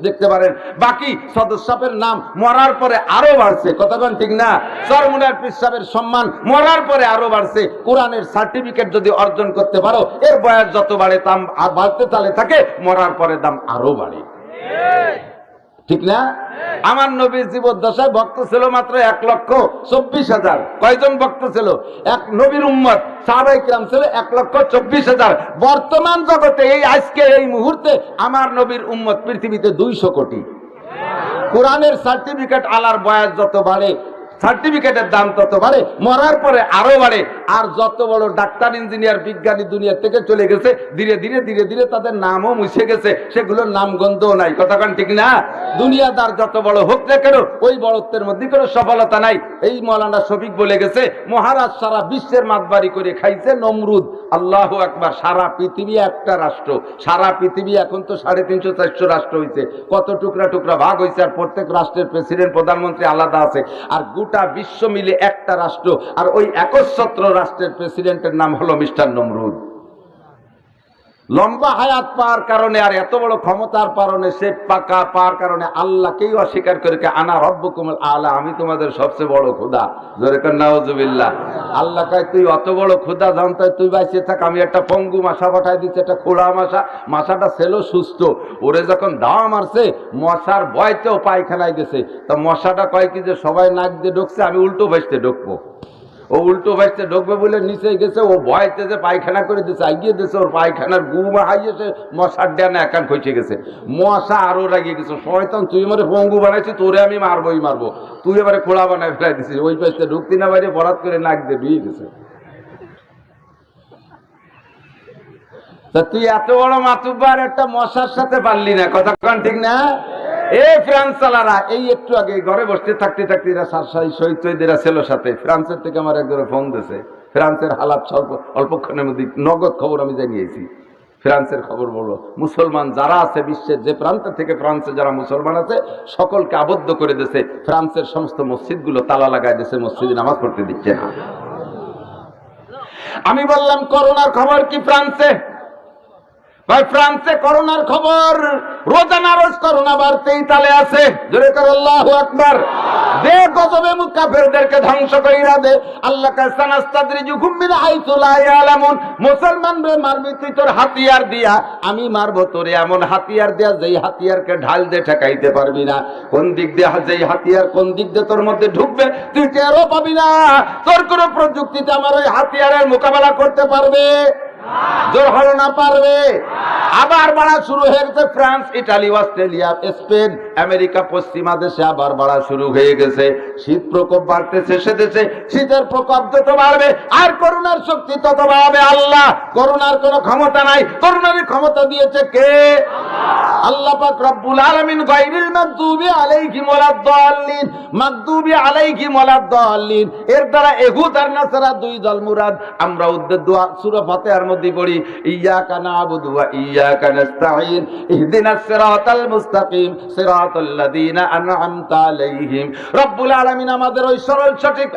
দেখতে পারেন, বাকি সদস্যের নাম মরার পরে আরো বাড়ছে। কতক্ষণ ঠিক না? সরমুনার পীর সাহেবের সম্মান মরার পরে আরো বাড়ছে। কোরআনের সার্টিফিকেট যদি অর্জন করতে পারো, এর বয়স যত বাড়ে দাম আর বাড়তে চালে থাকে, মরার পরে দাম আরো বাড়ে। ঠিক না? আমার নবীর জীবদ্দশায় ভক্ত ছিল মাত্র 1,24,000। কয়জন ভক্ত ছিল? এক নবীর উম্মত সাহাবায়ে কিরাম ছিল 1,24,000। বর্তমান জগতে এই আজকে এই মুহূর্তে আমার নবীর উম্মত পৃথিবীতে 200 কোটি। কোরআনের সার্টিফিকেট আলার বয়স যত বাড়ে সার্টিফিকেটের দাম তত বাড়ে, মরার পরে আরো বাড়ে। আর যত বড় ডাক্তার, ইঞ্জিনিয়ার, বিজ্ঞানী দুনিয়া থেকে চলে গেছে, ধীরে ধীরে ধীরে ধীরে তাদের নামও মুছে গেছে, সেগুলোর নাম গন্ধও নাই। কথাকান ঠিক না? দুনিয়াদার যত বড় হোক না কেন, ওই বড়ত্বের মধ্যে কোনো সফলতা নাই। এই মৌলানা শফিক বলে গেছে, মহারাজ সারা বিশ্বের মাতবাড়ি করে খাইছে নমরুদ। আল্লাহু আকবার। সারা পৃথিবী একটা রাষ্ট্র, সারা পৃথিবী এখন তো 350-400 রাষ্ট্র হয়েছে, কত টুকরা টুকরা ভাগ হয়েছে, আর প্রত্যেক রাষ্ট্রের প্রেসিডেন্ট, প্রধানমন্ত্রী আলাদা আছে। আর গোটা বিশ্ব মিলে একটা রাষ্ট্র, আর ওই 61 রাষ্ট্রের প্রেসিডেন্টের নাম হলো মিস্টার নমরুদ। লম্বা হায়াত পাওয়ার কারণে আর এত বড় ক্ষমতার কারণে, সে পাকা পাওয়ার কারণে আল্লাহকেই অস্বীকার করে আনা রব্বুকুমুল আলা, আমি তোমাদের সবচেয়ে বড় খোদা। জোরে কর নাউজুবিল্লাহ। আল্লাহ কয় তুই অত বড় খোদা জানতাই তুই বাইসে থাক, আমি একটা পঙ্গু মাছা পাঠাই দিচ্ছি, একটা খোড়া মাছা। মাছাটা ছিল সুস্থ, ওরে যখন দাওয়া মারছে মশার ভয়তেও পায়খানায় গেছে। তা মশাটা কয় কি যে সবাই নাক দিয়ে ঢুকছে, আমি উল্টো ভাসতে ঢুকবো। ও উল্টো ভাসতে ঢুকবে বলে নিচে গেছে, ও ভয়তে যে পায়খানা করে দিচ্ছে, আগিয়ে দিচ্ছে, ওর পায়খানার গুমা হাইয়েছে, মশার ডানা একান খসে গেছে। মশা আরো রাগিয়ে গেছে, শয়তান তুই আমারে পঙ্গু বানাইছি, তোরে আমি মারবোই মারবো, তুই এবারে খোলা বানায় ফেলাই দিছিস। ওই পাশে ঢুকতি না, বাইরে বরাত করে নাক দিয়ে ঢুয়ে গেছে। তা তুই এত বড় মাতুব্বার একটা মশার সাথে পারলি না। কথা কন ঠিক না? এই ফ্রান্স চালারা এই একটু আগে ঘরে বসতে থাকতে থাকতে এরা শহীদ ছিল সাথে। ফ্রান্সের থেকে আমার একজনে ফোন দিয়েছে, ফ্রান্সের হালাত স্বল্প অল্পক্ষণের মধ্যে নগদ খবর আমি জানিয়েছি। ফ্রান্সের খবর বলো, মুসলমান যারা আছে বিশ্বের যে প্রান্ত থেকে ফ্রান্সে যারা মুসলমান আছে সকলকে আবদ্ধ করে দিয়েছে। ফ্রান্সের সমস্ত মসজিদগুলো তালা লাগাই দিয়েছে, মসজিদে নামাজ পড়তে দিচ্ছে না। আমি বললাম করোনার খবর কি ফ্রান্সে? ভাই ফ্রান্সে করোনার খবর, রোজানা রোজ করোনা বাড়তেই তালে আছে। জোরে কর আল্লাহু আকবার। দে গজবে মুকাফিরদেরকে ধ্বংস কইরা দে। আল্লাহ কাছে নাস্তাদরিজুকুম মিন হাইসু লা ইয়ালামুন। মুসলমান রে মারবি তুই তোর হাতিয়ার দিয়া, আমি মারবো তোরে এমন হাতিয়ার দিয়া যেই হাতিয়ারকে ঢাল দিয়ে ঠেকাইতে পারবি না। কোন দিক দিয়ে যেই হাতিয়ার কোন দিক দিয়ে তোর মধ্যে ঢুকবে তুই টেরও পাবি না। তোর কোন প্রযুক্তিতে আমার ওই হাতিয়ারের মোকাবেলা করতে পারবে? জোর হলো না পারবে। আবার বাড়া শুরু হয়ে গেছে। France, Italy, Australia, Spain, America, পশ্চিমা দেশে আবার বাড়া শুরু হয়ে গেছে। শীত প্রকোপ বাড়তেছে সে দেশে, শীতের প্রকোপ যত বাড়বে আর করোনার শক্তি তত বাড়বে। আল্লাহ, করোনার কোনো ক্ষমতা নাই, করোনার ক্ষমতা দিয়েছে কে? আল্লাহ পাক রব্বুল আলামিন। গায়রিল মাগদুবি আলাইহিম ওয়ালাদ-দাল্লিন, মাগদুবি আলাইহিম ওয়ালাদ-দাল্লিন, এর দ্বারা ইহুদ আর নাসারা দুই দল মুরাদ। আমরা উদ্দের দোয়া সূরা ফাতিহার মধ্যে পড়ি, ইয়্যাকা না'বুদু ওয়া ইয়্যাকা নাস্তাঈন, ইহদিনাস সিরাতাল মুস্তাকিম, সিরাতাল লাযীনা আন'আমতা আলাইহিম। রব্বুল আলামিন আমাদের ওই সরল সঠিক,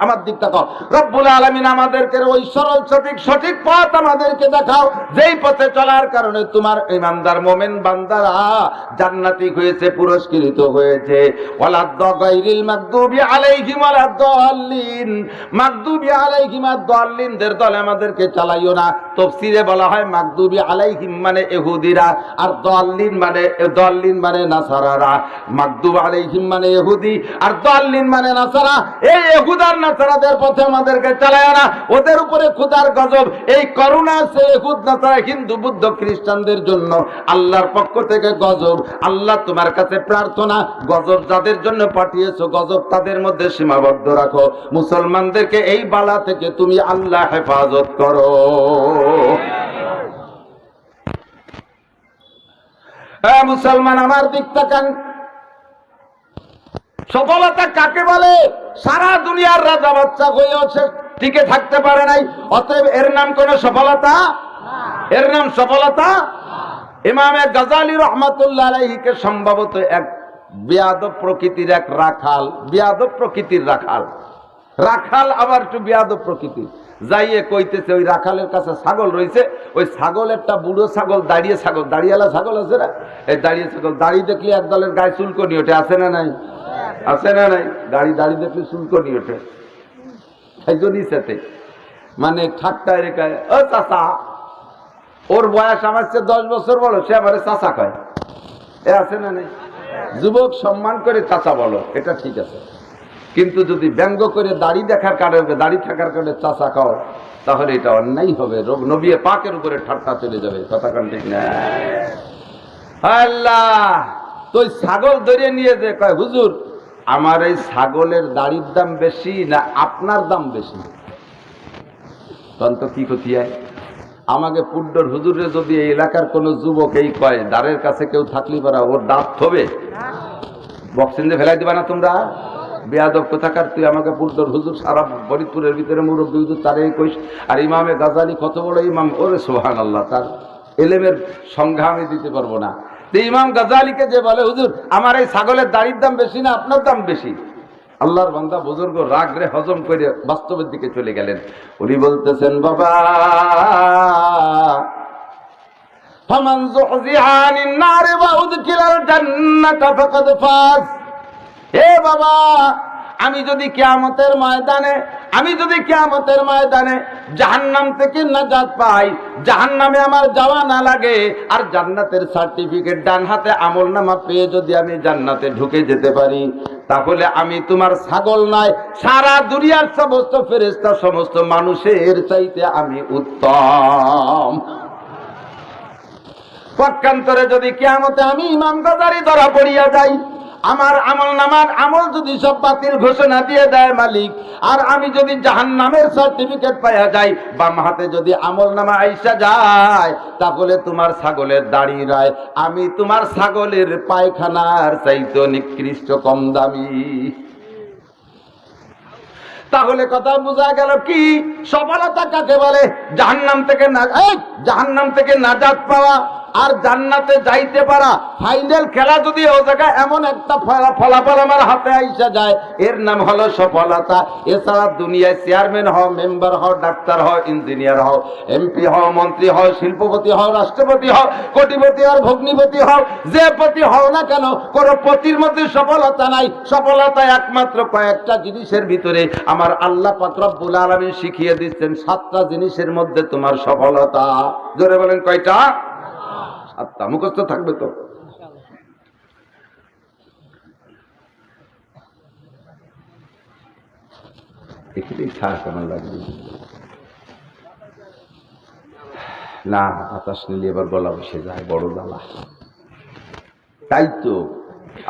আমার দিক তাকাও, রব্বুল আলামিন আমাদেরকে ওই সরল সঠিক পথ আমাদেরকে দেখাও, যেই পথে চলার কারণে তোমার ঈমানদার মুমিন বান্দারা জান্নাতি হয়েছে, পুরস্কৃত হয়েছে। ওয়ালাদ-গায়রিল মাগদুবি আলাইহিম ওয়ালাদ-দাল্লিন, মাগদুবি আলাইহিম ওয়ালাদ-দাল্লিনদের দলে আমাদেরকে চালাইও না। তাফসীরে বলা হয় মাগদুবি আলাইহিম মানে ইহুদিরা, আর দাল্লিন মানে নাসারারা। মাগদুব আলাইহিম মানে ইহুদি, আর দাল্লিন মানে নাসারা। এই ইহুদার নাসারাদের পথে আমাদেরকে চালাইও না, ওদের উপরে খোদার গজব। এই করোনা সে ইহুদ, নাসারা, হিন্দু, বৌদ্ধ, খ্রিস্টানদের জন্য আল্লাহর পক্ষ থেকে গজব। আল্লাহ তোমার কাছে প্রার্থনা, গজব যাদের জন্য পাঠিয়েছো গজব তাদের মধ্যে সীমাবদ্ধ রাখো। মুসলমানদেরকে এই বালা থেকে তুমি আল্লাহ হেফাজত করো। মুসলমান আমার দিক তাকান। সফলতা কাকে বলে? সারা দুনিয়ার রাজা বাচ্চা হয়েও সে টিকে থাকতে পারে নাই, অতএব এর নাম কোন সফলতা? এর নাম সফলতা? ইমামে গাজালি রহমাতুল্লাহ আলাইহিকে সম্ভবত এক বেয়াদব প্রকৃতির এক রাখাল, বেয়াদব প্রকৃতির রাখাল আবার একটু বেয়াদব প্রকৃতির, যাইয়ে কইতেছে ওই রাখালের কাছে ছাগল রয়েছে, ওই ছাগল একটা বুড়ো ছাগল, দাড়িওয়ালা ছাগল আছে না, এই দাঁড়িয়ে ছাগল, দাড়ি দেখলে এক দলের গায়ে চুলকনি ওঠে, আছে না নাই? আছে না নাই? দাড়ি দেখলে চুলকনি ওঠে। একজনই সাথে মানে ঠাট্টায় রেখে, ও চাচা, ওর বয়স আমার চেয়ে 10 বছর বড়, সে আবার চাচা কয়, এ আছে না নাই? যুবক সম্মান করে চাচা বলো, এটা ঠিক আছে, কিন্তু যদি ব্যঙ্গ করে দাড়ি দেখার কারণে, দাড়ি থাকার কারণে চাচা খাও, তাহলে এটা অন্যায় হবে, নবী পাকের উপরে ঠাট্টা চলে যাবে। কথা কান ঠিক না? আল্লাহ তো ছাগল ধরে নিয়ে যে কয়, হুজুর আমার এই ছাগলের দাড়ির দাম বেশি না আপনার দাম বেশি? তখন কি ক্ষতি হয়? আমাকে পুড্ডর হুজুরে যদি এই এলাকার কোনো যুবক এই কয় দাঁড়ের কাছে কেউ থাকলি পারা ওর দাঁত থবে, বক্সিন্দে ফেলাই দিবা না তোমরা? বেয়াদব কোথাকার, তুই আমাকে পুড্ডর হুজুর সারা ফরিদপুরের ভিতরে মুরব্বী হুজুর তারে কইস, আর ইমামে গাজালি কত বড় ইমাম, ওরে সুবহানাল্লাহ, তার এলেমের সংজ্ঞা আমি দিতে পারবো না। তো ইমাম গাজালিকে যে বলে হুজুর আমার এই ছাগলের দাড়ির দাম বেশি না আপনার দাম বেশি, আল্লাহর বান্দা বুজুর্গ রাগরে হজম করে বাস্তবের দিকে চলে গেলেন। উনি বলতেছেন বাবা ফামান যুহজিহা আনিন নারি ওয়া উদখিলাল জান্নাতা ফাকাদ ফাজ। হে বাবা, আমি যদি কিয়ামতের ময়দানে জাহান্নাম থেকে নাজাত পাই, জাহান্নামে আমার যাওয়া না লাগে, আর জান্নাতের সার্টিফিকেট ডান হাতে আমলনামা পেয়ে যদি আমি জান্নাতে ঢুকে যেতে পারি, তাহলে আমি তোমার ছাগল নয়, সারা দুনিয়ার সমস্ত ফেরেশতা সমস্ত মানুষের চাইতে আমি উত্তম। পক্ষান্তরে যদি কিয়ামতে আমি ইমাম গাজালি ধরা পড়িয়া যাই, আমার আমল যদি সব বাতিল ঘোষণা দিয়ে দেয় মালিক, আর আমি যদি জাহান্নামের সার্টিফিকেট পাইয়া যাই, বাম হাতে যদি আমলনামা আইসা যায়, তাহলে তোমার ছাগলের দাড়ি রায় আমি তোমার ছাগলের পায়খানার চাইতে নিকৃষ্ট কম দামি। তাহলে কথা বোঝা গেল কি সফলতা কাকে বলে? জাহান্নাম থেকে নাজাত পাওয়া আর জান্নাতে যাইতে পারা। ফাইনাল খেলা যদি ও জায়গায় এমন একটা ফলাফল আমার হাতে আইসা যায়, এর নাম হলো সফলতা। এছাড়া দুনিয়ায় চেয়ারম্যান হও, মেম্বার হও, ডাক্তার হও, ইঞ্জিনিয়ার হও, এমপি হও, মন্ত্রী হও, শিল্পপতি হও, রাষ্ট্রপতি হও, কোটিপতি হও, ভগ্নিপতি হও, যে পতি হও না কেন, কোন পতির মধ্যে সফলতা নাই। সফলতা একমাত্র কয়েকটা জিনিসের ভিতরে আমার আল্লাহ পাক রব্বুল আলামিন শিখিয়ে দিচ্ছেন, 7টা জিনিসের মধ্যে তোমার সফলতা। জোরে বলেন কয়টা? 7টা। মুখস্থ থাকবে তো? এখানেই থাক, আমার লাগবে না। বাতাস নিলে এবার গলা বসে যায়, বড় জ্বালা। তাই তো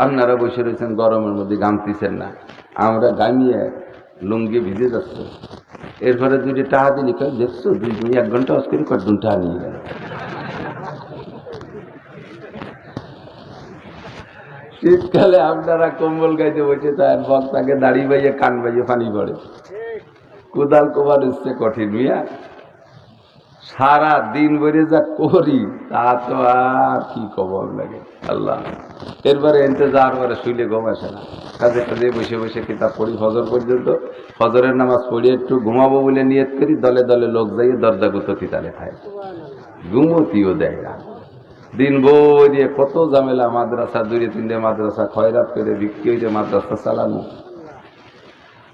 আপনারা বসে রয়েছেন গরমের মধ্যে, গামতিছেন না, আমরা গামিয়ে লুঙ্গি ভিজে যাচ্ছে। এরপরে 2টা টাকা দিলি, দেখছো 1 ঘন্টা অস্করি কয়েকজন টাকা নিয়ে গেল। শীতকালে আপনারা কম্বল গাইতে বসে থাকেন, বক্তাকে দাড়ি বাইয়ে কান বাইয়ে পানি পড়ে, কোদাল কোবার হচ্ছে কঠিন মিয়া। সারা দিন বেড়ে যা করি তা তো আর কি খবর লাগে আল্লাহ। এরপরে ইন্তজার করে শুইলে ঘুম আসে না, কাজে কাজে বসে বসে কিতাব পড়ি ফজর পর্যন্ত। ফজরের নামাজ পড়িয়ে একটু ঘুমাবো বলে নিয়ত করি, দলে দলে লোক যাইয়ে দরজা গুতো তিতালে খায়, ঘুমতিও দেয় না। দিন বই দিয়ে কত ঝামেলা, মাদ্রাসা 2-3টে মাদ্রাসা খয়রাত করে বিক্রি হয়েছে, মাদ্রাসা চালানো।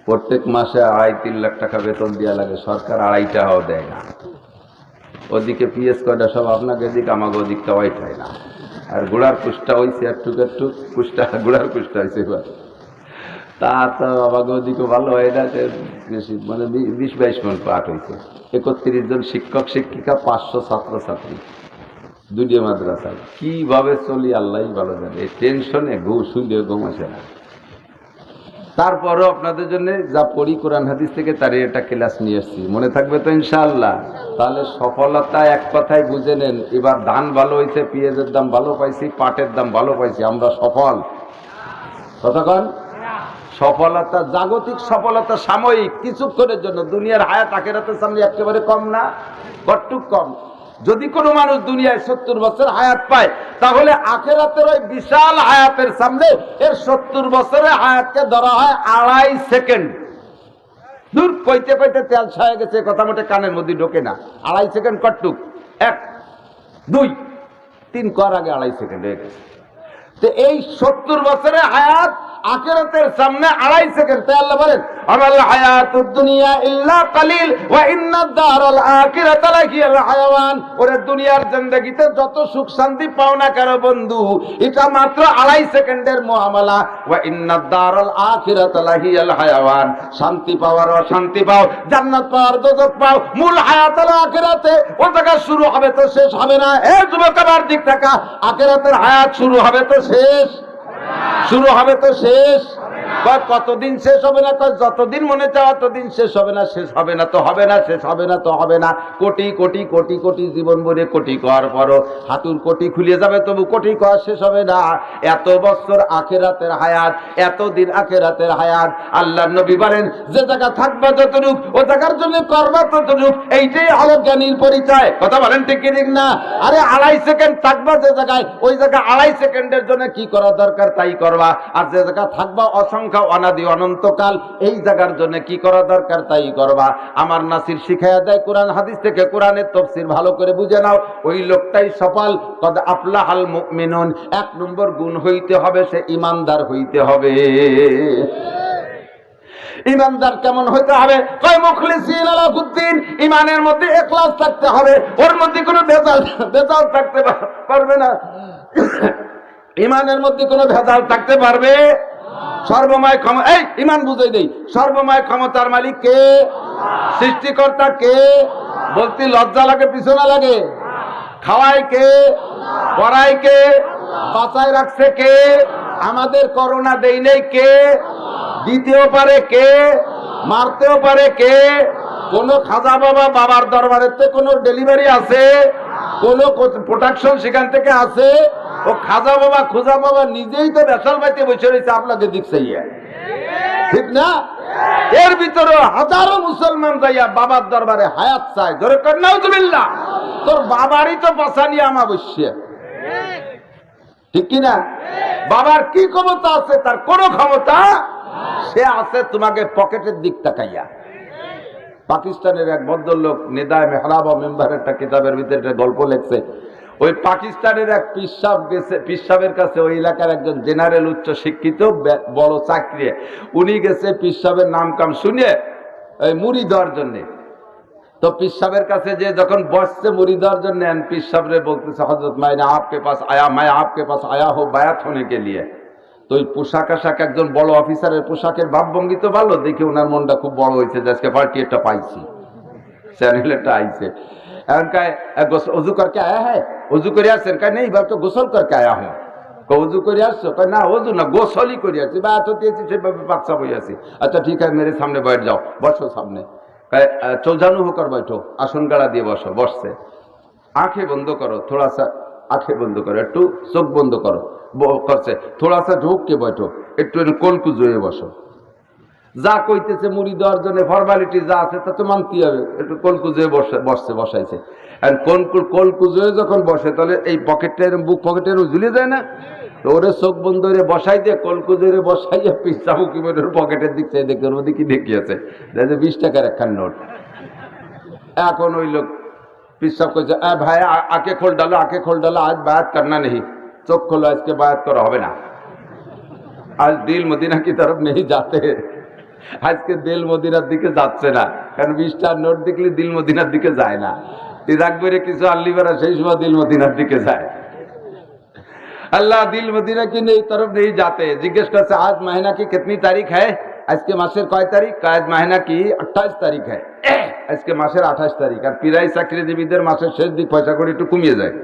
প্রত্যেক মাসে 2.5-3 লাখ টাকা বেতন দেওয়া লাগে, সরকার 2.5 টাকাও দেয় না। ওদিকে পিএস কয়টা সব আপনাকে দিক, আমাকে ওদিকটা ওয়াইট হয় না। আর গোড়ার কুষ্টা হয়েছে একটু কুষ্টা, গোড়ার কুষ্টা হয়েছে এবার, তা তো আমাকে ওদিকে ভালো হয় না, বেশি মানে 20-22 মণ পাঠ হয়েছে। 31 জন শিক্ষক শিক্ষিকা, 500 ছাত্রছাত্রী, 2টে মাদ্রাসায়। কিভাবে চলি আল্লাহ ভালো জানে। এই টেনশনে শুনলে ঘুম আসে না। তারপরও আপনাদের জন্য যা পড়ি কোরআন হাদিস থেকে, তারই একটা ক্লাস নিয়ে এসেছি, মনে থাকবে তো ইনশাআল্লাহ? তাহলে সফলতা এক কথায় বুঝে নেন। এবার ধান ভালো হয়েছে, পেঁয়াজের দাম ভালো পাইছি, পাটের দাম ভালো পাইছি, আমরা সফল। কতক্ষণ? সফলতা জাগতিক সফলতা সাময়িক, কিছুক্ষণের জন্য। দুনিয়ার হায়াত আখিরাতের সামনে একেবারে কম না? কতটুক কম? যদি কোনো মানুষ দুনিয়ায় 70 বছর হায়াত পায়, তাহলে আখিরাতের ওই বিশাল হায়াতের সামনে এর 70 বছরের হায়াতকে ধরা হয় 2.5 সেকেন্ড। দূর কইতে কইতে তেল ছায়া গেছে, কথা মোটে কানের মধ্যে ঢোকে না। 2.5 সেকেন্ড কতটুক? 1, 2, 3 কর আগে 2.5 সেকেন্ড হয়ে গেছে। তো এই 70 বছরের হায়াত আখিরাতের সামনে 2.5 সেকেন্ড। তাই আল্লাহ বলেন আমাল হায়াতুদ দুনিয়া ইল্লা কালিল ওয়া ইন্নাদ দারাল আখিরাতা লাহিয়াল হায়াওয়ান। ওরে দুনিয়ার জিন্দেগিতে যত সুখ শান্তি পাও না কেন বন্ধু, এটা মাত্র 2.5 সেকেন্ডের মুআমালা। ওয়া ইন্নাদ দারাল আখিরাতা লাহিয়াল হায়াওয়ান। শান্তি পাওয়ার অশান্তি পাও, জান্নাত পাওয়ার দোজখ পাও, মূল হায়াত হলো আখিরাতে। ও জায়গা শুরু হবে তো শেষ হবে না। এ যুবক আমার দিক থাকা, আখিরাতের হায়াত শুরু হবে তো শেষ, শুরু হবে তো শেষ। কতদিন শেষ হবে না? যতদিন মনে চাও ততদিন শেষ হবে না। শেষ হবে না তো হবে না, শেষ হবে না তো হবে না। কোটি কোটি কোটি কোটি জীবন ভরে কোটি করার পরও হাঁটুর কোটি খুলে যাবে, তবু কোটি করা শেষ হবে না। এত বছর আখিরাতের হায়াত, এতদিন আখিরাতের হায়াত। আল্লাহর নবী বলেন, যে জায়গা থাকবা যতটুক, ও জায়গার জন্য করবা ততটুক। এইটাই হলো জ্ঞানীর পরিচয়। কথা বলেন ঠিক কি ঠিক না? আরে 2.5 সেকেন্ড থাকবা যে জায়গায়, ওই জায়গায় 2.5 সেকেন্ডের জন্য কি করা দরকার তাই করবা। আর যে জায়গা থাকবা অসংখ্য অনাদি অনন্তকাল, এই জায়গার জন্য কি করা দরকার তাই করবা। আমার নাসির শিখাইয়া দেয় কোরআন হাদিস থেকে, কোরআনের তাফসীর ভালো করে বুঝে নাও। ওই লোকটাই সফল। কদ আফলাহাল মুমিনুন। 1 নম্বর গুণ হইতে হবে, সে ঈমানদার হইতে হবে। ঈমানদার কেমন হইতে হবে? কয় মুখলিসিন আলাহুদ্দিন। ঈমানের মধ্যে ইখলাস থাকতে হবে, ওর মধ্যে কোনো ভেজাল থাকতে পারবে না। ঈমানের মধ্যে কোনো ভেজাল থাকতে পারবে? সর্বময় ক্ষমতা, এই ঈমান বুঝাই দেই, সর্বময় ক্ষমতার মালিক কে? সৃষ্টিকর্তা কে? বলতে লজ্জা লাগে, পিছনে লাগে? খাওয়ায় কে? পড়ায় কে? বাঁচায় রাখছে কে? আমাদের করোনা দেই নেই কে? দিতেও পারে কে? মারতেও পারে কে? কোন খাজা বাবা বাবার দরবারেতে কোন ডেলিভারি আছে? কোন প্রোটেকশন সেখান থেকে আছে? ও খাজা বাবা খুজা বাবা নিজেই তো বেসাল বাইতে বসে রয়েছে, আপনাকে দেখছে, ঠিক না? এর ভিতরে হাজারো মুসলমান যাইয়া বাবার দরবারে হায়াত চায়। ধরে কর নাউজুবিল্লাহ, তোর বাবারই তো বাঁচানি আমাবস্যা, ঠিক কিনা? বাবার কি ক্ষমতা আছে? তার কোন ক্ষমতা। সে আছে তোমাকে পকেটের দিক তাকাইয়া। পাকিস্তানের এক ভদ্রলোক নিদায় মেহরাব মেম্বার একটা কিতাবের ভিতরে একটা গল্প লেখছে। ওই পাকিস্তানের এক পিসাব গেছে, পিসাবের কাছে, ওই এলাকার একজন জেনারেল উচ্চ শিক্ষিত বড় চাকরি, উনি গেছে পিসাবের নাম কাম শুনে ওই মুড়ি দেওয়ার জন্যে। তো পিসাবের কাছে যে যখন বসছে মুড়ি দেওয়ার জন্য, পিসাবরে বলতেছে, হযরত মাইনে আপকে পাস আয়া, मैं आपके पास आया हूं बायात होने के लिए। তো ওই পোশাক আশাক একজন বড় অফিসারের পোশাকের ভাবভঙ্গি তো ভালো, দেখে ওনার মনটা খুব বড় হয়েছে, আজকে পার্টি একটা পাইছি, চ্যানেল একটা আইছে। এখন কায় অজু করকে আয়া হ্যাঁ? অজু করে আসছেন? কায় নেই, এবার তো গোসল করকে আয়া হ্যাঁ। অজু করে আসছো? না অজু না, গোসলই করে আসছি, বা এত দিয়েছি সেভাবে বাচ্চা বই আছি। আচ্ছা ঠিক আছে, মেরে সামনে বৈঠ যাও, বসো সামনে। চৌজানু হোকর বৈঠো, আসন গাড়া দিয়ে বসো। বসছে, আঁখে বন্ধ করো, থোড়া সা আঁখে বন্ধ করো, একটু চোখ বন্ধ করো। করছে, থোড়া সা ঢুককে বৈঠো, একটু কলকুজ হয়ে বসো। যা কইতেছে মুড়ি দেওয়ার জন্য ফর্মালিটি যা আছে তা তো মানতে হবে। একটু কলকুজ হয়ে বসাইছে। কলকুজ হয়ে যখন বসে, তাহলে এই পকেটটা এরকম বুক পকেটের ঝুলে যায় না? তো ওরে চোখ বন্ধ করে বসাই দিয়ে কলকুজ হয়ে বসাইয়া পিসাবুকি ওর পকেটের দিক থেকে দেখে, ওর মধ্যে কি দেখিয়েছে, 20 টাকার একখান নোট। এখন ওই লোক পিসাব করছে, ভাই আঁকে খোল ডালো, আঁকে খোল ডালো, আজ বায়াত করনা নেই। চোখ খোলো, আজকে বায়াত করা হবে না। আজ দিল মদিনা কি তরফ নেই যাতে, আজকে দিল মদিনার দিকে যাচ্ছে না। কারণ 20 টাকার নোট দেখলে দিল মদিনার দিকে যায় না। ইরাক বেড়ে কিছু আল্লিবারা সেই সময় দিল মদিনার দিকে যায়। আল্লাহ দিল মদিনা কি নেই তরফ নেই যাতে। জিজ্ঞেস করছে, আজ মहीना की कितनी तारीख है? আজকে মাসের কয় তারিখ? আজ महीना की 28 তারিখ है। আজকে মাসের 28 তারিখ। আর পিরাই চাকরিজীবীদের মাসের শেষ দিক পয়সা করে একটু কমিয়ে যায়।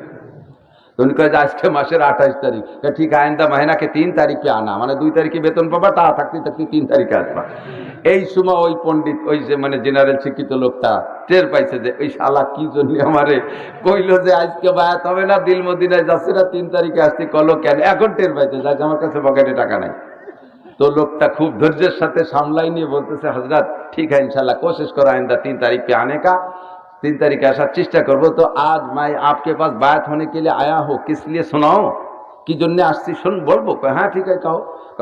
तो उनका आज के मासेर 28 तारीख। ठीक है, आइंदा महीना के 3 तारीख पे आना, माने 2 तारीखे बेतन पाबा, ता থাকতে 3 তারিখে আসবা। এই সময় ওই পণ্ডিত, ওই যে মানে জেনারেল শিক্ষিত লোকটা টের পাইছে যে ওই শালা কি জন্য আমারে কইলো যে আজকে বায়াত হবে না, দিল মদিনায় যাচ্ছে না, 3 তারিখে আসতে কলো কেন? এখন টের পাইছে যে আমার কাছে পকেটে টাকা নাই। তো লোকটা খুব ধৈর্যের সাথে সামলাই নিয়ে বলতেছে, হযরত ठीक है इंशाल्लाह कोशिश करो आइंदा 3 तारीख पे आने का, 3 तारीख आसार चेष्टा करबो। तो आज मैं आपके पास बात होने के लिए आया हूँ, किस लिए सुनाओ, कि जन्ने आसती सुन बोलबो? हाँ ठीक है कहो।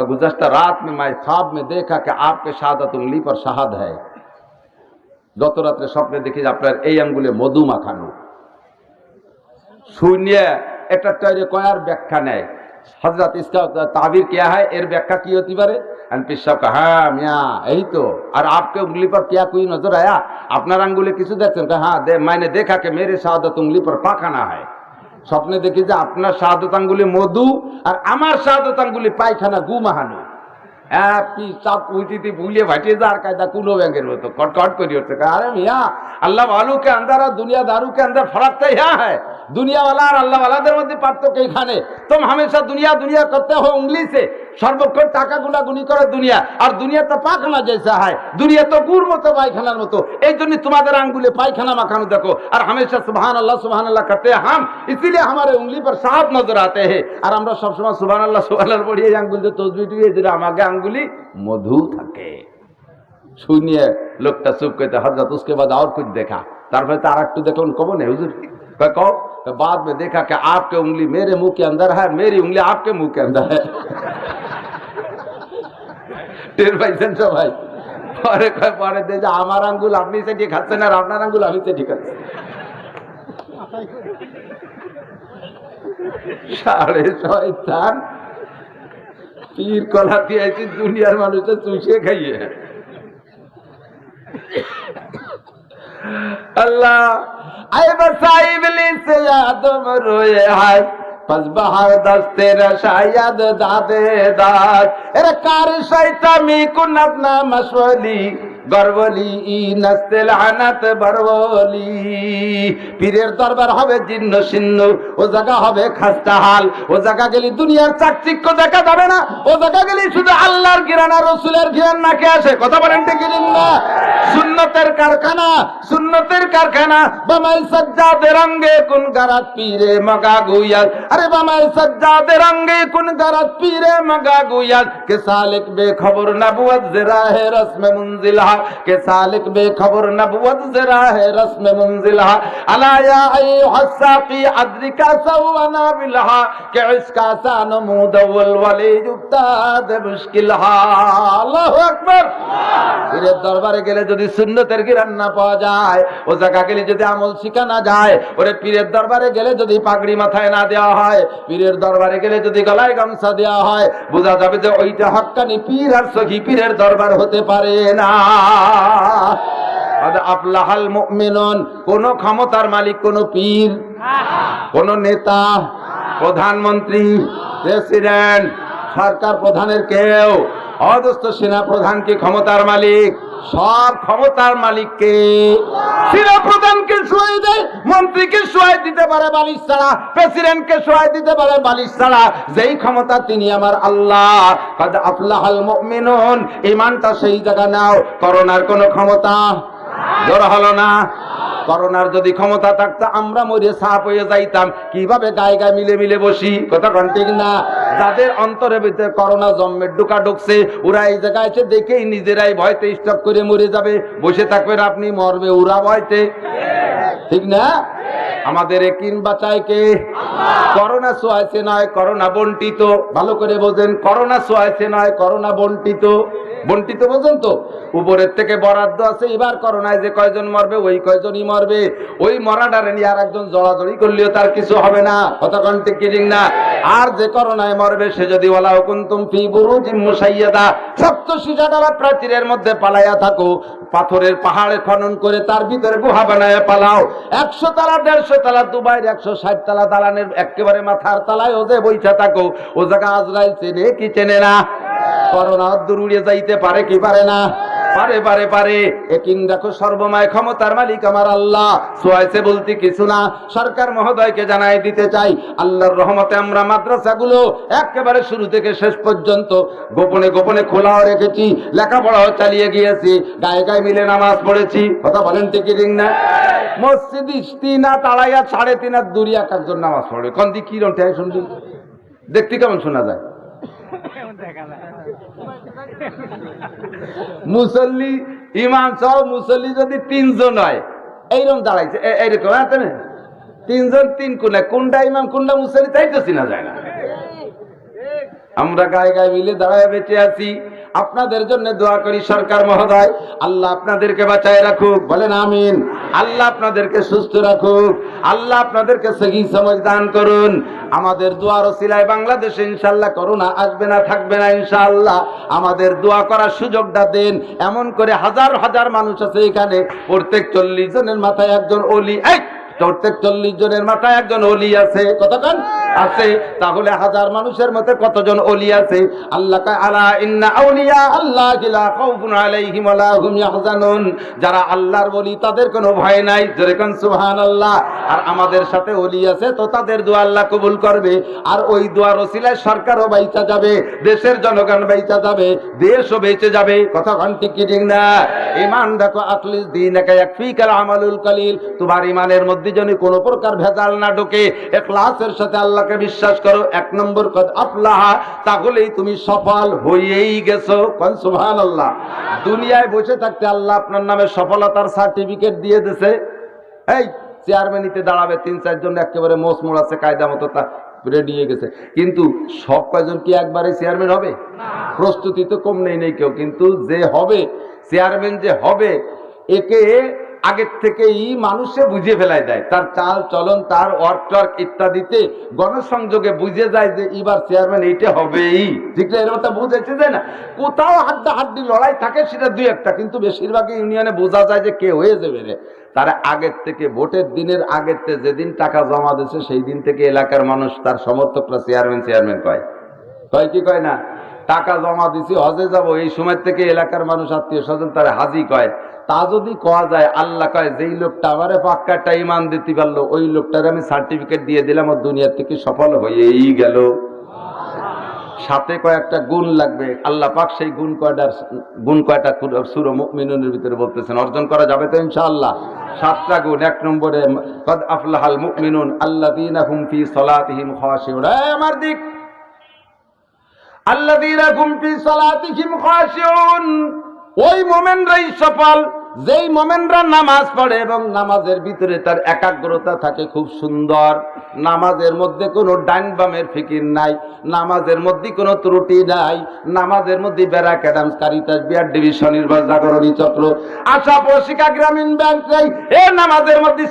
गुज़श्ता रात में मैं ख्वाब में देखा कि आपके शहादत उंगली पर शहाद है। गत रात्रे स्वप्ने देखी आपनार এই আঙ্গুলে মধু মাখানো। শুনিয়ে এটা তৈরি করার ব্যাখ্যা নেয়, হযরত इसका ताबीर क्या है, এর ব্যাখ্যা কি হতে পারে? अनपिस साहब कहा, हाँ मियाँ यही तो। और आपके उंगली पर क्या कोई नजर आया? अपना अंगुले किसी देखते? हाँ मैंने देखा कि मेरे शहादत उंगली पर पाखाना है। स्वप्ने देखी যে আপনার শাহাদত আঙ্গুলে মধু আর আমার শাহাদত আঙ্গুলে পায়খানা গু মাহানো। सब पूछी भूलिए भटीदार कायदा कुनो बैंकेर मतो कटकट करी उठते। अरे मियाँ, अल्लाह वालू के अंदर और दुनियादारू के अंदर फर्क तो यह है, दुनिया वाला और अल्लाह वालाদের মধ্যে পার্থক্য এখানে। तुम हमेशा दुनिया दुनिया करते हो उंगली से, সর্বক্ষণ টাকা গুনাগুনি করে দুনিয়া, আর দুনিয়া তো পায়খানা जैसा है, দুনিয়া তো গুড় মতো পায়খানার মতো। এই জন্য তোমাদের আঙ্গুলে পায়খানা মাখানো দেখো, আর हमेशा सुभान अल्लाह करते हैं हम, इसीलिए हमारे उंगली पर सांप नजर आते हैं। আর আমরা সব সময় सुभान अल्लाह পড়িয়ে আঙ্গুল দিয়ে তসবিহ টুবিয়ে দিলে আমাকে আঙ্গুলি মধু থাকে। শুনিয়ে লোকটা চুপ করতে হযরত उसके बाद और कुछ देखा, তারপরে তার একটু দেখুন কব না হুজুর कहो, बाद में देखा कि आपके उंगली मेरे मुंह के अंदर है, मेरी उंगली आपके मुंह के अंदर है। টের পাইছেন সবাই? পরে পরে দেখে আমার আঙ্গুল আপনি সেটি খাচ্ছেন আর আপনার আঙ্গুল আমি সেটি খাচ্ছি। সাড়ে শয়তান পীর কলা দিয়েছি দুনিয়ার মানুষের চুষিয়ে খাইয়ে। अल्लाह आए बसाई इब्लिस से यादम रोए हाय पस बहार दस्ते रशायद दादे दाद एरे कार शैतामी कुनत ना मशवली গরবলি নাস্তে লানাত বরবলি। পীরের দরবার হবে জীর্ণ শীর্ণ, ও জায়গা হবে খাস্তা হাল। ও জায়গা গেলে দুনিয়ার চাকচিক্য দেখা যাবে না, ও জায়গা গেলে শুধু আল্লাহর ঘিরান আর রাসূলের ঘিরান নাকে আসে। কথা বলেন ঠিক না? সুন্নতের কারখানা, সুন্নতের কারখানা। বামাই সাজ্জাদে রঙ্গে কোন গারাত পীরে মগা গুয়াল, আরে বামাই সাজ্জাদে রঙ্গে কোন গারাত পীরে মগা গুয়াল কে সালিক বেখবর নবুয়ত জরা হে রসম মুনজিলা के सालिक बेखबर नबुवत जरा है रस्म मंजिला अलाया हसाकी अद्रिका सवाना बिलहा के इसका सान मुदवल वाले जुब्ताद मुश्किल अल्लाहु আকবার। পীরের দরবারে গেলে যদি সুন্নতের ঘিরান না পাওয়া যায়, ও জায়গা গেলে যদি আমল শিখা না যায়, ওরে পীরের দরবারে গেলে যদি পাগড়ি মাথায় না দেওয়া হয়, পীরের দরবারে গেলে যদি গলায় গামছা দেওয়া হয়, বোঝা যাবে যে ওইটা হক্কানি পীর আর সহি পীরের দরবার হতে পারে না। আফলাহাল মুমিনুন, কোন ক্ষমতার মালিক কোন পীর, কোন নেতা, প্রধানমন্ত্রী, প্রেসিডেন্ট, সরকার প্রধানের কেউ, অদস্ত সেনা প্রধান কি ক্ষমতার মালিক? সব ক্ষমতার মালিককে। সেনা প্রধানকে শোয়াই দেয়, মন্ত্রীকে শোয়াই দিতে পারে বালিশ ছাড়া, প্রেসিডেন্টকে শোয়াই দিতে পারে বালিশ ছাড়া। যেই ক্ষমতা তিনি আমার আল্লাহ। কাদ আফলাহাল মুমিনুন, ঈমানটা সেই জায়গা নাও। করোনার কোন ক্ষমতা জোর হলো না। করোনার যদি ক্ষমতা থাকতো আমরা মরে সাপ হয়ে যাইতাম। কিভাবে গায়ে গায়ে মিলে মিলে বসি? কথা কোন ঠিক না? যাদের অন্তরের ভিতরে করোনা জন্মের ঢোকা ঢুকছে, ওরা এই জায়গায় এসে দেখেই নিজেরাই ভয়তে স্টপ করে মরে যাবে। বসে থাকবেন আপনি, মরবে ওরা ভয়তে। ঠিক না? আমাদের একিন বাঁচায় কে? করোনা সোয়াইছে নয়, করোনা বন্টিত। ভালো করে বোঝেন, করোনা সোয়াইছে নয়, করোনা বন্টিত। বন্টিত বোঝেন তো? উপরের থেকে বরাদ্দ আছে, এবার করোনায় যে কয়জন মরবে ওই কয়জনই মরবে। ওই মরাডারে নিয়ে আর একজন জড়াজড়ি করলেও তার কিছু হবে না। কথা কোন ঠিক না? আর যে করোনায় মরবে সে যদি ওয়ালা কুনতুম ফি বুরুজিম মুশাইয়াদা, শক্ত সিজাদারা প্রাচীরের মধ্যে পালাইয়া থাকো, পাথরের পাহাড়ে খনন করে তার ভিতরে গুহা বানায় পালাও। 100 তালা 150 তালা দুবাইয়ের 160 তালা দালানের একেবারে মাথার তালায় ও যে বইছা থাকো, ও জায়গা আজরাইল চেনে কি চেনে না? করোনা দূর উড়িয়ে যাইতে পারে কি পারে না? পারে পারে পারে। একিন দেখো, সর্বময় ক্ষমতার মালিক আমার আল্লাহ। সোয়াইছে বলতে কিছু না। সরকার মহোদয়কে জানাই দিতে চাই, আল্লাহর রহমতে আমরা মাদ্রাসাগুলো একেবারে শুরু থেকে শেষ পর্যন্ত গোপনে গোপনে খোলাও রেখেছি, লেখাপড়াও চালিয়ে গিয়েছি, গায়ে গায়ে মিলে নামাজ পড়েছি। কথা বলেন ঠিক না? মসজিদ 3 হাত 2.5 হাত 3.5 হাত দূরে একজন নামাজ পড়ে। কোন দিক কিরম ঠেক শুনবি? দেখতে কেমন শোনা যায়? মুসল্লি ইমাম সহ মুসল্লি যদি 3 জন হয়, এইরকম দাঁড়াইছে এইরকম, 3 জন 3 কোণে, কোনটা ইমাম কোনটা মুসল্লি তাই তো চিনা যায় না। আমরা গায়ে গায়ে মিলে দাঁড়ায় বেঁচে আছি। আপনাদের জন্য দোয়া করি, সরকার মহোদয় আল্লাহ আপনাদেরকে বাঁচায় রাখুক, বলেন আমিন। আল্লাহ আপনাদেরকে সুস্থ রাখুক, আল্লাহ আপনাদেরকে সহি সমঝ দান করুন। আমাদের দোয়ার ওসিলায় বাংলাদেশে ইনশাআল্লাহ করোনা আসবে না, থাকবে না ইনশাআল্লাহ। আমাদের দোয়া করার সুযোগটা দেন। এমন করে হাজার হাজার মানুষ আছে এখানে, প্রত্যেক 40 জনের মাথায় একজন ওলি, প্রত্যেক 40 জনের মাথায় একজন ওলি আছে। কতক্ষণ আছে। তাহলে হাজার মানুষের মধ্যে কতজন ওলি আছে? আল্লাহ কয় আলা ইন্না আউলিয়া আল্লাহি লা খাউফুন আলাইহিম ওয়া লা হুম ইয়াহজানুন। যারা আল্লাহর ওলি তাদের কোনো ভয় নাই, যেরকম সুবহানাল্লাহ। আর আমাদের সাথে ওলি আছে তো তাদের দোয়া আল্লাহ কবুল করবে। আর ওই দোয়ার ওসিলায় সরকারও বাইচা যাবে, দেশের জনগণ বাইচা যাবে, দেশও বেঁচে যাবে। কথা কোন ঠিক কি ঠিক না? ঈমান দেখো আখলিস দীনাকা ইয়াকফিকাল আমালুল কলিল। তোমার ঈমানের মধ্যে যেন কোনো প্রকার ভেজাল না ঢোকে, ইখলাসের সাথে আল্লাহকে বিশ্বাস করো। এক নম্বর কদ আফলাহা, তাহলেই তুমি সফল হয়েই গেছো। কোন সুবহানাল্লাহ। দুনিয়ায় বসে থাকতে আল্লাহ আপনার নামে সফলতার সার্টিফিকেট দিয়ে দিয়েছে। এই চেয়ারম্যানিতে দাঁড়াবে ৩-৪ জন একেবারে মোষ মোড়াচ্ছে, কায়দা মতো তা রেডি হয়ে গেছে, কিন্তু সব কয়জন কি একবারে চেয়ারম্যান হবে? প্রস্তুতি তো কম নেই কেউ, কিন্তু যে হবে চেয়ারম্যান, যে হবে, একে আগের থেকেই মানুষে বুঝে ফেলাই দেয়। তার চাল চলন, তার ওয়ার্ক ইত্যাদিতে গণসংযোগে বুঝে যায় যে এবার চেয়ারম্যান এইটা হবেই। ঠিক না? এরকমটা বুঝেছে যায় না? কোথাও হাড্ডাহাড্ডি লড়াই থাকে সেটা দুই একটা, কিন্তু বেশিরভাগই ইউনিয়নে বোঝা যায় যে কে হয়ে যাবে রে। তারা আগের থেকে, ভোটের দিনের আগের থেকে, যেদিন টাকা জমা দিচ্ছে সেই দিন থেকে এলাকার মানুষ, তার সমর্থকরা চেয়ারম্যান কয় কি কয় না? টাকা জমা দিছি, হজে যাব, এই সময় থেকে এলাকার মানুষ, আত্মীয় স্বজন তারা হাজি কয়। তা যদি কওয়া যায়, আল্লাহ কয় যেই লোকটা আমারে পাক্কাটা ঈমান দিতে পারলো ওই লোকটার আমি সার্টিফিকেট দিয়ে দিলাম, ও দুনিয়া থেকে সফল হয়েই গেল। সাথে কয়েকটা গুণ লাগবে। আল্লাহ পাক সেই গুণ কয়টা সূরা মুমিনুনের ভিতরে বলতেছেন, অর্জন করা যাবে তো ইনশাআল্লাহ। 7টা গুণ। 1 নম্বরে কদ আফলাহাল মুমিনুন আল্লাযীনা হুম ফি সালাতিহিম খাশিউন। আমার দিক, আল্লাযীনা হুম ফি সালাতিহিম খাশিউন, ওই মুমিনরাই সফল যেই মুমিনরা নামাজ পড়ে এবং নামাজের ভিতরে তার একাগ্রতা থাকে খুব সুন্দর। নামাজের মধ্যে কোনো ডাইন বামের ফিকির নাই, নামাজের মধ্যে কোনো ত্রুটি নাই, নামাজের মধ্যে ব্যারাকেডামস, কারিতাস, বিআর ডিভিশন, নির্বাচ, জাগরণী চক্র, আশা পরিষিকা, গ্রামীণ ব্যাংক নাই। এ নামাজের মধ্যে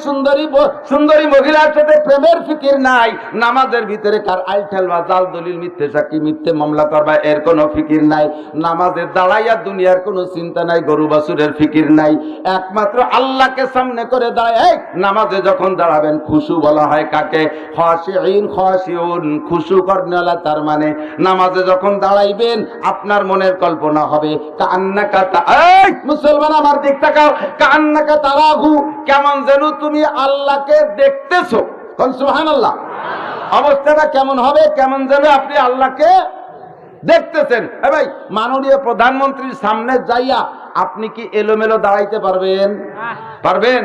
সুন্দরী মহিলার সাথে প্রেমের ফিকির নাই। নামাজের ভিতরে কার আইঠেল বা জাল দলিল, মিথ্যে সাক্ষী, মিথ্যে মামলা করবা, এর কোনো ফিকির নাই। নামাজের দাঁড়াইয়া দুনিয়ার কোনো চিন্তা নাই, গরু বাছুরের ফিকির নাই। একমাত্র আল্লাহকে সামনে করে দাঁড়ায়। এই নামাজে যখন দাঁড়াবেন, খুশু বলা হয় কাকে? খাশিঈন, খাশিউন, খুশু করনেওয়ালা। তার মানে নামাজে যখন দাঁড়াইবেন আপনার মনের কল্পনা হবে কান্নাকা, এই মুসলমান আমার দিক তাকাও, কান্নাকা তারাহু, কেমন যেন তুমি আল্লাহকে দেখতেছো। কোন সুবহানাল্লাহ। অবস্থাটা কেমন হবে? কেমন যেন আপনি আল্লাহকে দেখতেছেন। ভাই, মাননীয় প্রধানমন্ত্রীর সামনে যাইয়া আপনি কি এলোমেলো দাঁড়াইতে পারবেন? পারবেন?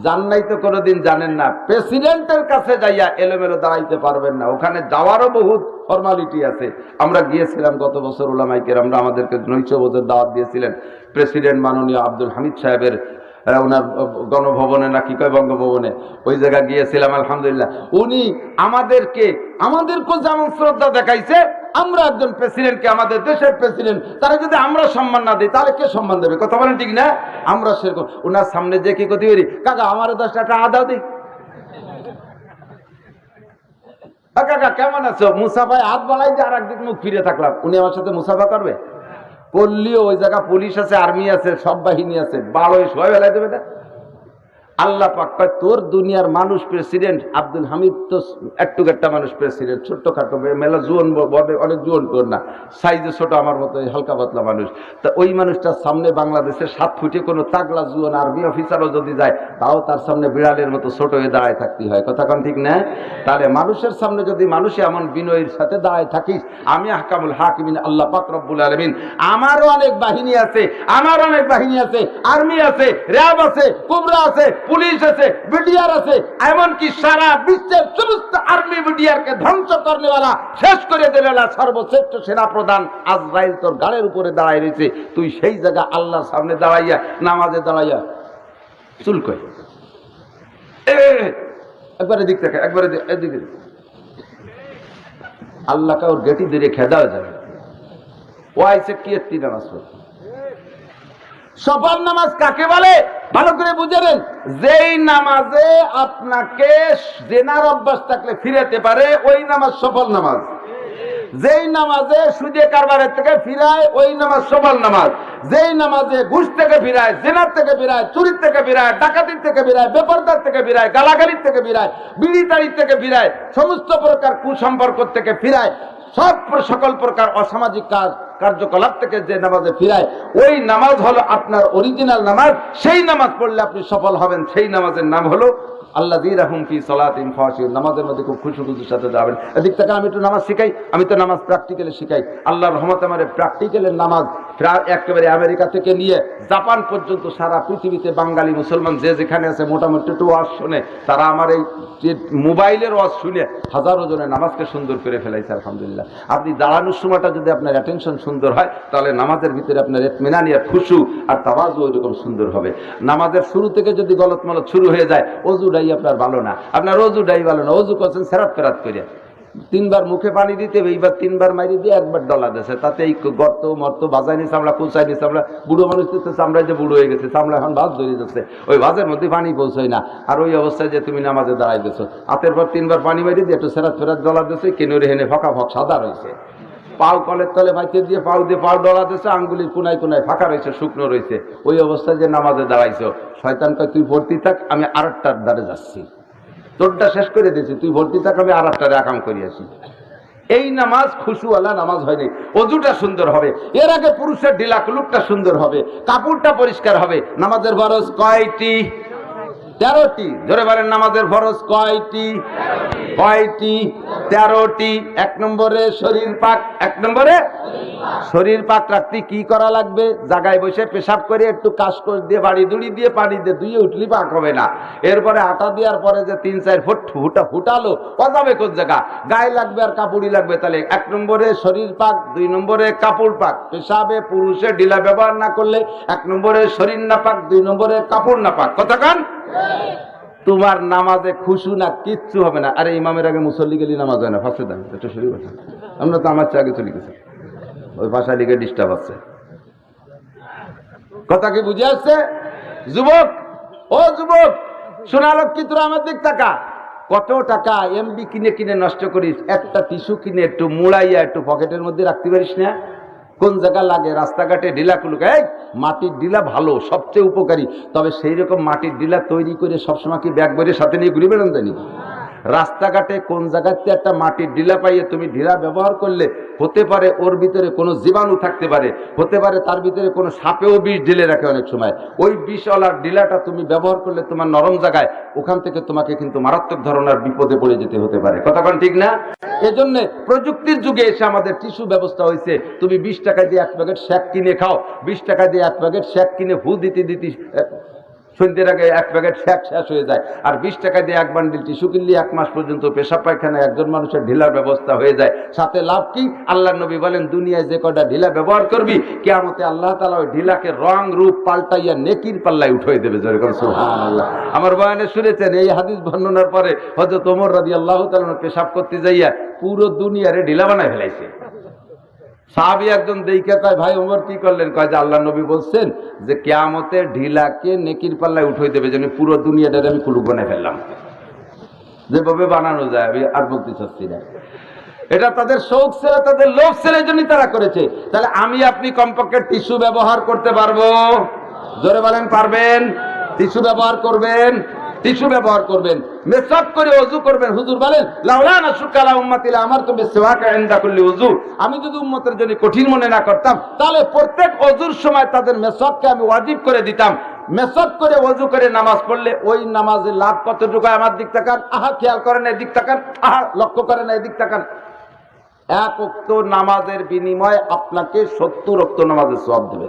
জান নাই তো কোনোদিন, জানেন না। প্রেসিডেন্টের কাছে যাইয়া এলোমেলো দাঁড়াইতে পারবেন না, ওখানে যাওয়ারও বহুত ফর্মালিটি আছে। আমরা গিয়েছিলাম গত বছর, উলামায়ে কেরামরা আমাদেরকে নৈশভোজের দাওয়াত দিয়েছিলেন। প্রেসিডেন্ট মাননীয় আব্দুল হামিদ সাহেবের ওনার গণভবনে, নাকি কয় বঙ্গভবনে, ওই জায়গা গিয়েছিলাম। আলহামদুলিল্লাহ, উনি আমাদেরকেও যেমন শ্রদ্ধা দেখাইছে, আমরা একজন প্রেসিডেন্টকে, আমাদের দেশের প্রেসিডেন্ট, তারা যদি আমরা সম্মান না দিই তাহলে কে সম্মান দেবে? কথা বলেন ঠিক না? আমরা সেরকম ওনার সামনে যে কি করতে পারি, কাকা আমার 10 টাকা আদাও দিই, কাকা কেমন আছো, মুসাফায় হাত বাড়াই দিয়ে আর একদিন মুখ ফিরে থাকলাম। উনি আমার সাথে মুসাফা করবে? করলেও ওই জায়গা পুলিশ আছে, আর্মি আছে, সব বাহিনী আছে, বাড়োয় সবাই বেলায় দেবে না। আল্লাহ পাক কয় তোর দুনিয়ার মানুষ প্রেসিডেন্ট, আব্দুল হামিদ তো একটু একটা মানুষ প্রেসিডেন্ট, ছোট্টখাটো মেলা জুয়ন, অনেক জুয়ন তোর না, সাইজে ছোট আমার মতো হালকা পাতলা মানুষ। তা ওই মানুষটার সামনে বাংলাদেশের 7 ফুটে কোনো তাগলা জুয়ন আর্মি অফিসারও যদি যায়, তাও তার সামনে বিড়ালের মতো ছোট হয়ে দাঁড়ায় থাকতে হয়। কথা কোন ঠিক না? তাহলে মানুষের সামনে যদি মানুষে এমন বিনয়ের সাথে দাঁড়ায় থাকিস, আমি আহকামুল হাকিমিন আল্লাহ পাক রব্বুল আলামিন, আমারও অনেক বাহিনী আছে, আর্মি আছে, র্যাব আছে, কুবরা আছে, পুলিশ আছে, বিডিআর আছে, এমনকি সারা বিশ্বের সমস্ত আর্মি বিডিআরকে ধ্বংস করনেওয়ালা, শেষ করে দেওয়ালা সর্বশ্রেষ্ঠ সেনাপ্রধান আজরাইল তোর গাড়ির উপরে দাঁড়ায় রয়েছে। তুই সেই জায়গা আল্লাহর সামনে দাঁড়াইয়া, নামাজে দাঁড়াইয়া চুল কই, একবারে দিক থেকে একবারে এদিকে, আল্লাহকে ওর গেটি ধরে খেদাও যাবে। ও আইসে কি একটি নামাজ পড়ে। সফল নামাজ কাকে বলে ভালো করে বুঝে নেন। যেই নামাজে আপনাকে জেনার অভ্যাস থাকলে ফিরাতে পারে, ওই নামাজ সফল নামাজ। যেই নামাজে সুদে কারবারের থেকে ফিরায় ওই নামাজ সফল নামাজ। যেই নামাজে ঘুষ থেকে ফিরায়, জিনার থেকে ফিরায়, চুরির থেকে ফিরায়, ডাকাতির থেকে ফিরায়, বেপরদার থেকে ফিরায়, গালাগালির থেকে ফিরায়, বিড়ি তাড়ির থেকে ফিরায়, সমস্ত প্রকার কুসম্পর্ক থেকে ফিরায়, সকল প্রকার অসামাজিক কার্যকলাপ থেকে যে নামাজে ফিরায়, ওই নামাজ হলো আপনার অরিজিনাল নামাজ। সেই নামাজ পড়লে আপনি সফল হবেন। সেই নামাজের নাম হলো আল্লাযীনা হুম ফি সালাতিহিম খাশিউন। নামাজের মধ্যে খুব খুশুখুশুর সাথে যাবেন। এদিক থেকে আমি একটু নামাজ শিখাই, আমি তো নামাজ প্র্যাকটিক্যালি শিখাই। আল্লাহর রহমতে আমার প্র্যাকটিক্যালের নামাজ প্রায় একেবারে আমেরিকা থেকে নিয়ে জাপান পর্যন্ত সারা পৃথিবীতে বাঙালি মুসলমান যে যেখানে আছে মোটামুটি একটু ওয়াজ শুনে, তারা আমার এই যে মোবাইলের ওয়াজ শুনে হাজারো জনের নামাজকে সুন্দর করে ফেলাইছে আলহামদুলিল্লাহ। আপনি দাঁড়ানোর সময়টা যদি আপনার অ্যাটেনশন সুন্দর হয়, তাহলে নামাজের ভিতরে আপনার ইতমিনানি আর খুশু আর তাওয়াজু ওইরকম সুন্দর হবে। নামাজের শুরু থেকে যদি গলত মলত শুরু হয়ে যায়, অজুটাই আপনার ভালো না, আপনার অজুটাই ভালো না। অজু করছেন সেরাত ফেরাত করে, 3 বার মুখে পানি দিতে হবে, এইবার 3 বার মারি দিয়ে 1 বার ডলা দিয়েছে, তাতে এই গর্ত মর্ত বাজায়নি চামড়া, কুচাইনি চামড়া। বুড়ো মানুষ তো চামড়ায় যে বুড়ো হয়ে গেছে, চামড়া এখন ভাজ ধরে যাচ্ছে, ওই ভাজের মধ্যে পানি পৌঁছয় না। আর ওই অবস্থায় যে তুমি নামাজে দাঁড়াই গেছো, হাতের পর 3 বার পানি মারি দিয়ে একটু সেরাত ফেরাত ডলা দিয়েছে, কেনরে হেনে ফকা ফক সাদা রয়েছে, পাও কলের তলে বাইতে দিয়ে পাও ডলা দিয়েছে, আঙ্গুলির কোনায় কোনায় ফাঁকা রয়েছে, শুকনো রয়েছে। ওই অবস্থায় যে নামাজে দাঁড়াইছো, শয়তান কয় তুই ভর্তি থাক, আমি আরেকটার দ্বারে যাচ্ছি, তোরটা শেষ করে দিয়েছি, তুই ভর্তি থাক, আমি আরেকটারে আকাম করে আসি। এই নামাজ খুশুওয়ালা নামাজ হয়নি। অজুটা সুন্দর হবে, এর আগে পুরুষের ঢিলা কুলুকটা সুন্দর হবে, কাপড়টা পরিষ্কার হবে। নামাজের ফরজ কয়টি? 13টি। ধরে বলেন নামাজের ফরজ কয়টি? কয়টি? 13টি। 1 নম্বরে শরীর পাক। 1 নম্বরে শরীর পাক রাখতে কি করা লাগবে? জায়গায় বসে পেশাব করে একটু কাশকোশ দিয়ে বাড়ি দুড়ি দিয়ে পানি দিয়ে ধুয়ে উঠলি পাক হবে না। এরপরে আটা দেওয়ার পরে যে 3-4 ফুট ফুটালো অজাবে কোন জায়গা গায়ে লাগবে আর কাপড়ই লাগবে। তাহলে 1 নম্বরে শরীর পাক, 2 নম্বরে কাপড় পাক। পেশাবে পুরুষে ঢিলা ব্যবহার না করলে 1 নম্বরে শরীর না পাক, 2 নম্বরে কাপড় না পাক। কথা কান? তোমার নামাজে খুশু না কিচ্ছু হবে না। আরে ইমামের আগে মুসল্লি গেলি নামাজ হয় না, ফাঁসে দেন এটা শরীর কথা। আমরা তো আমার আগে চলে গেছে, ওই ভাষা লিগে ডিস্টার্ব আছে। কথা কি বুঝে আসছে? যুবক, ও যুবক শোনালো কি, তোরা আমার দিক টাকা কত টাকা এমবি কিনে কিনে নষ্ট করিস, একটা টিস্যু কিনে একটু মুড়াইয়া একটু পকেটের মধ্যে রাখতে পারিস না? কোন জায়গা লাগে? রাস্তাঘাটে ঢিলা কুলুক। এই মাটির ডিলা ভালো, সবচেয়ে উপকারী, তবে সেই রকম মাটির ডিলা তৈরি করে সবসময় কি ব্যাগ বইরে সাথে নিয়ে ঘুরে বেড়ান জানি? রাস্তাঘাটে কোন জায়গাতে একটা মাটির ডিলা পাইয়ে তুমি ডিলা ব্যবহার করলে হতে পারে ওর ভিতরে কোনো জীবাণু থাকতে পারে, হতে পারে তার ভিতরে কোনো সাপেও বিষ ঢেলে রাখে অনেক সময়। ওই বিষওয়ালার ডিলাটা তুমি ব্যবহার করলে তোমার নরম জায়গায়, ওখান থেকে তোমাকে কিন্তু মারাত্মক ধরনের বিপদে পড়ে যেতে হতে পারে। কথা কোন ঠিক না? এজন্য প্রযুক্তির যুগে এসে আমাদের টিস্যু ব্যবস্থা হয়েছে। তুমি 20 টাকা দিয়ে 1 প্যাকেট শ্যাক কিনে খাও, 20 টাকা দিয়ে 1 প্যাকেট শ্যাক কিনে ফু দিতে সন্ধ্যের আগে 1 প্যাকেট শ্যাক শেষ হয়ে যায়। আর 20 টাকা দিয়ে 1 বান্ডিল টিস্যু কিনলে 1 মাস পর্যন্ত পেশাব পায়খানায় একজন মানুষের ঢিলার ব্যবস্থা হয়ে যায়। সাথে লাভ কি? আল্লাহর নবী বলেন দুনিয়ায় যে কটা ঢিলা ব্যবহার করবি, কিয়ামতে আল্লাহ তাআলা ওই ঢিলাকে রং রূপ পাল্টাইয়া নেকির পাল্লায় উঠিয়ে দেবে। যেরকম সুবহানাল্লাহ। আমার বয়ানে শুনেছেন এই হাদিস বর্ণনার পরে হযরত ওমর রাদিয়াল্লাহু তাআলা পেশাব করতে যাইয়া পুরো দুনিয়ারে ঢিলা বানায় ফেলাইছে। সাহাবী একজন দেখে কয়, ভাই ওমর কি করলেন? কয় যে আল্লাহ নবী বলছেন যে কিয়ামতে ঢিলাকে নেকির পাল্লায় উঠিয়ে দেবে, যেন পুরো দুনিয়াটারে আমি কুলুক বানায় ফেললাম। যেভাবে বানানো যায় আমি আর বলতে চাচ্ছি না। এটা তাদের শৌক ছিল, তাদের লোভ ছিল, এই জন্যই তারা করেছে। তাহলে আমি আপনি কমপক্ষে টিস্যু ব্যবহার করতে পারবো? জোরে বলেন পারবেন? টিস্যু ব্যবহার করবেন, টিস্যু ব্যবহার করবেন, মেসাক করে ওযু করবেন। হুজুর বলেন লাউলা নাশুকালা উম্মতি লা আমারতু বিসওয়াকা ইনদা কুল্লি ওযু। আমি যদি উম্মতের জন্য কঠিন মনে না করতাম, তাহলে প্রত্যেক ওযুর সময় তাদের মেসাককে আমি ওয়াজিব করে দিতাম। মেসাক করে ওযু করে নামাজ পড়লে ওই নামাজের লাভ কতটুকু? আমার দিক তাকান, আহা খেয়াল করেন, এদিক তাকান, আহা লক্ষ্য করেন, এদিক তাকান। 1 ওয়াক্ত নামাজের বিনিময়ে আপনাকে 70 ওয়াক্ত নামাজের সওয়াব দেবে।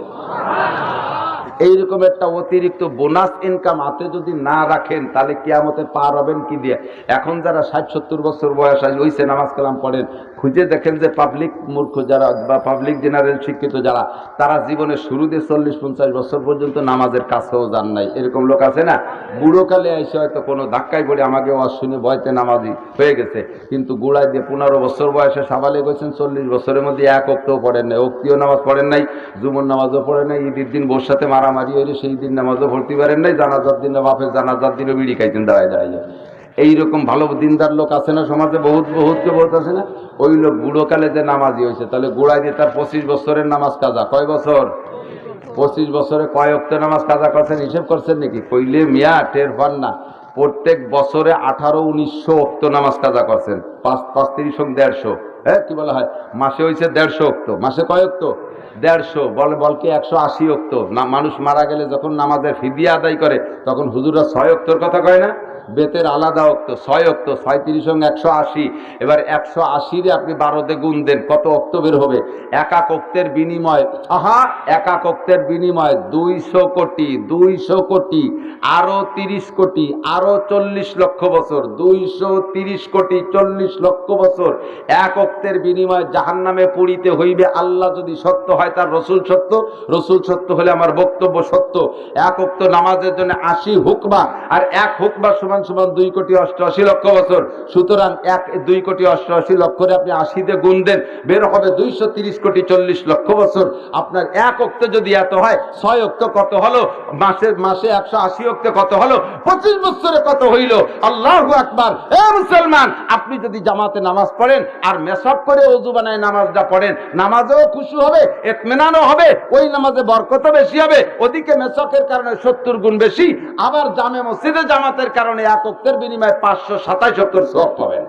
এইরকম একটা অতিরিক্ত বোনাস ইনকাম হাতে যদি না রাখেন, তাহলে কিয়ামতে পার হবেন কি দিয়ে? এখন যারা 60-70 বছর বয়স হয়েছে নামাজ কালাম পড়েন, খুঁজে দেখেন যে পাবলিক মূর্খ যারা বা পাবলিক জেনারেল শিক্ষিত যারা, তারা জীবনের শুরুতে 40-50 বছর পর্যন্ত নামাজের কাছেও যান নাই। এরকম লোক আছে না? বুড়োকালে এসে হয়তো কোনো ধাক্কায় পড়ে আমাকে ওয়াজ শুনে ভয়তে নামাজি হয়ে গেছে, কিন্তু গোড়ায় দিয়ে 15 বছর বয়সে সাবালে গেছেন, 40 বছরের মধ্যে 1 ওয়াক্তও পড়েন নাই, ওক্তিও নামাজ পড়েন নাই, জুমুর নামাজও পড়েন নাই, ঈদের দিন বোর সাথে মারামারি হইলে সেই দিন নামাজও পড়তে পারেন নাই, জানাজার দিন বাপের জানাজার দিনও বিড়ি খাইতেন দাঁড়ায় দাঁড়াইয়া। এইরকম ভালো দিনদার লোক আছে না সমাজে, বহুত বহুত আছে না? ওই লোক বুড়োকালে যে নামাজি হয়েছে, তাহলে গোড়ায় দিয়ে তার 25 বছরের নামাজ কাজা। কয় বছর? 25 বছরে কয় ওয়াক্ত নামাজ কাজা করছেন হিসেব করছেন নাকি? কইলে মিয়া টের পান না। প্রত্যেক বছরে 1800-1900 ওয়াক্ত নামাজ কাজা করছেন। 5 30 150, হ্যাঁ কি বলা হয়, মাসে হয়েছে 150 ওয়াক্ত। মাসে কয় ওয়াক্ত? 150। বলকে 180 ওয়াক্ত। না, মানুষ মারা গেলে যখন নামাজের ফিদিয়া আদায় করে তখন হুজুররা 6 ওয়াক্তর কথা কয় না? বেতের আলাদা অক্ত, 6 অক্ত, 36 সঙ্গে 180। এবার 180 আপনি 12 দিয়ে গুণ দেন, কত অক্ত বের হবে? একাক অক্তের বিনিময়, একাক অক্তের বিনিময় 200 কোটি, 200 কোটি, আরো 30 কোটি, আরো 40 লক্ষ বছর, 230 কোটি 40 লক্ষ বছর এক অক্তের বিনিময় জাহান্নামে পুড়িতে হইবে। আল্লাহ যদি সত্য হয়, তার রসুল সত্য, রসুল সত্য হলে আমার বক্তব্য সত্য। এক অক্ত নামাজের জন্য 80 হুকমা, আর এক হুকমা সমান 2 কোটি 88 লক্ষ বছর। সুতরাং 2 কোটি 88 লক্ষরে আপনি 80 দিয়ে গুণ দেন, বের হবে 230 কোটি 40 লক্ষ বছর। আপনার এক অক্ত যদি এত হয়, 6 অক্ত কত হলো? মাসে 180 অক্তে কত হলো? 25 বছরে কত হইল? আল্লাহু আকবার। এ মুসলমান, আপনি যদি জামাতে নামাজ পড়েন আর মেসাব করে ওযু বানায় নামাজটা পড়েন, নামাজেও খুশি হবে, ইতমিনানও হবে, ওই নামাজে বরকতও বেশি হবে। ওদিকে মেসাকের কারণে 70 গুণ বেশি। আবার জামে মসজিদে জামাতের কারণে এক ওয়াক্তের বিনিময়ে 527 ওয়াক্তের সওয়াব পাবেন।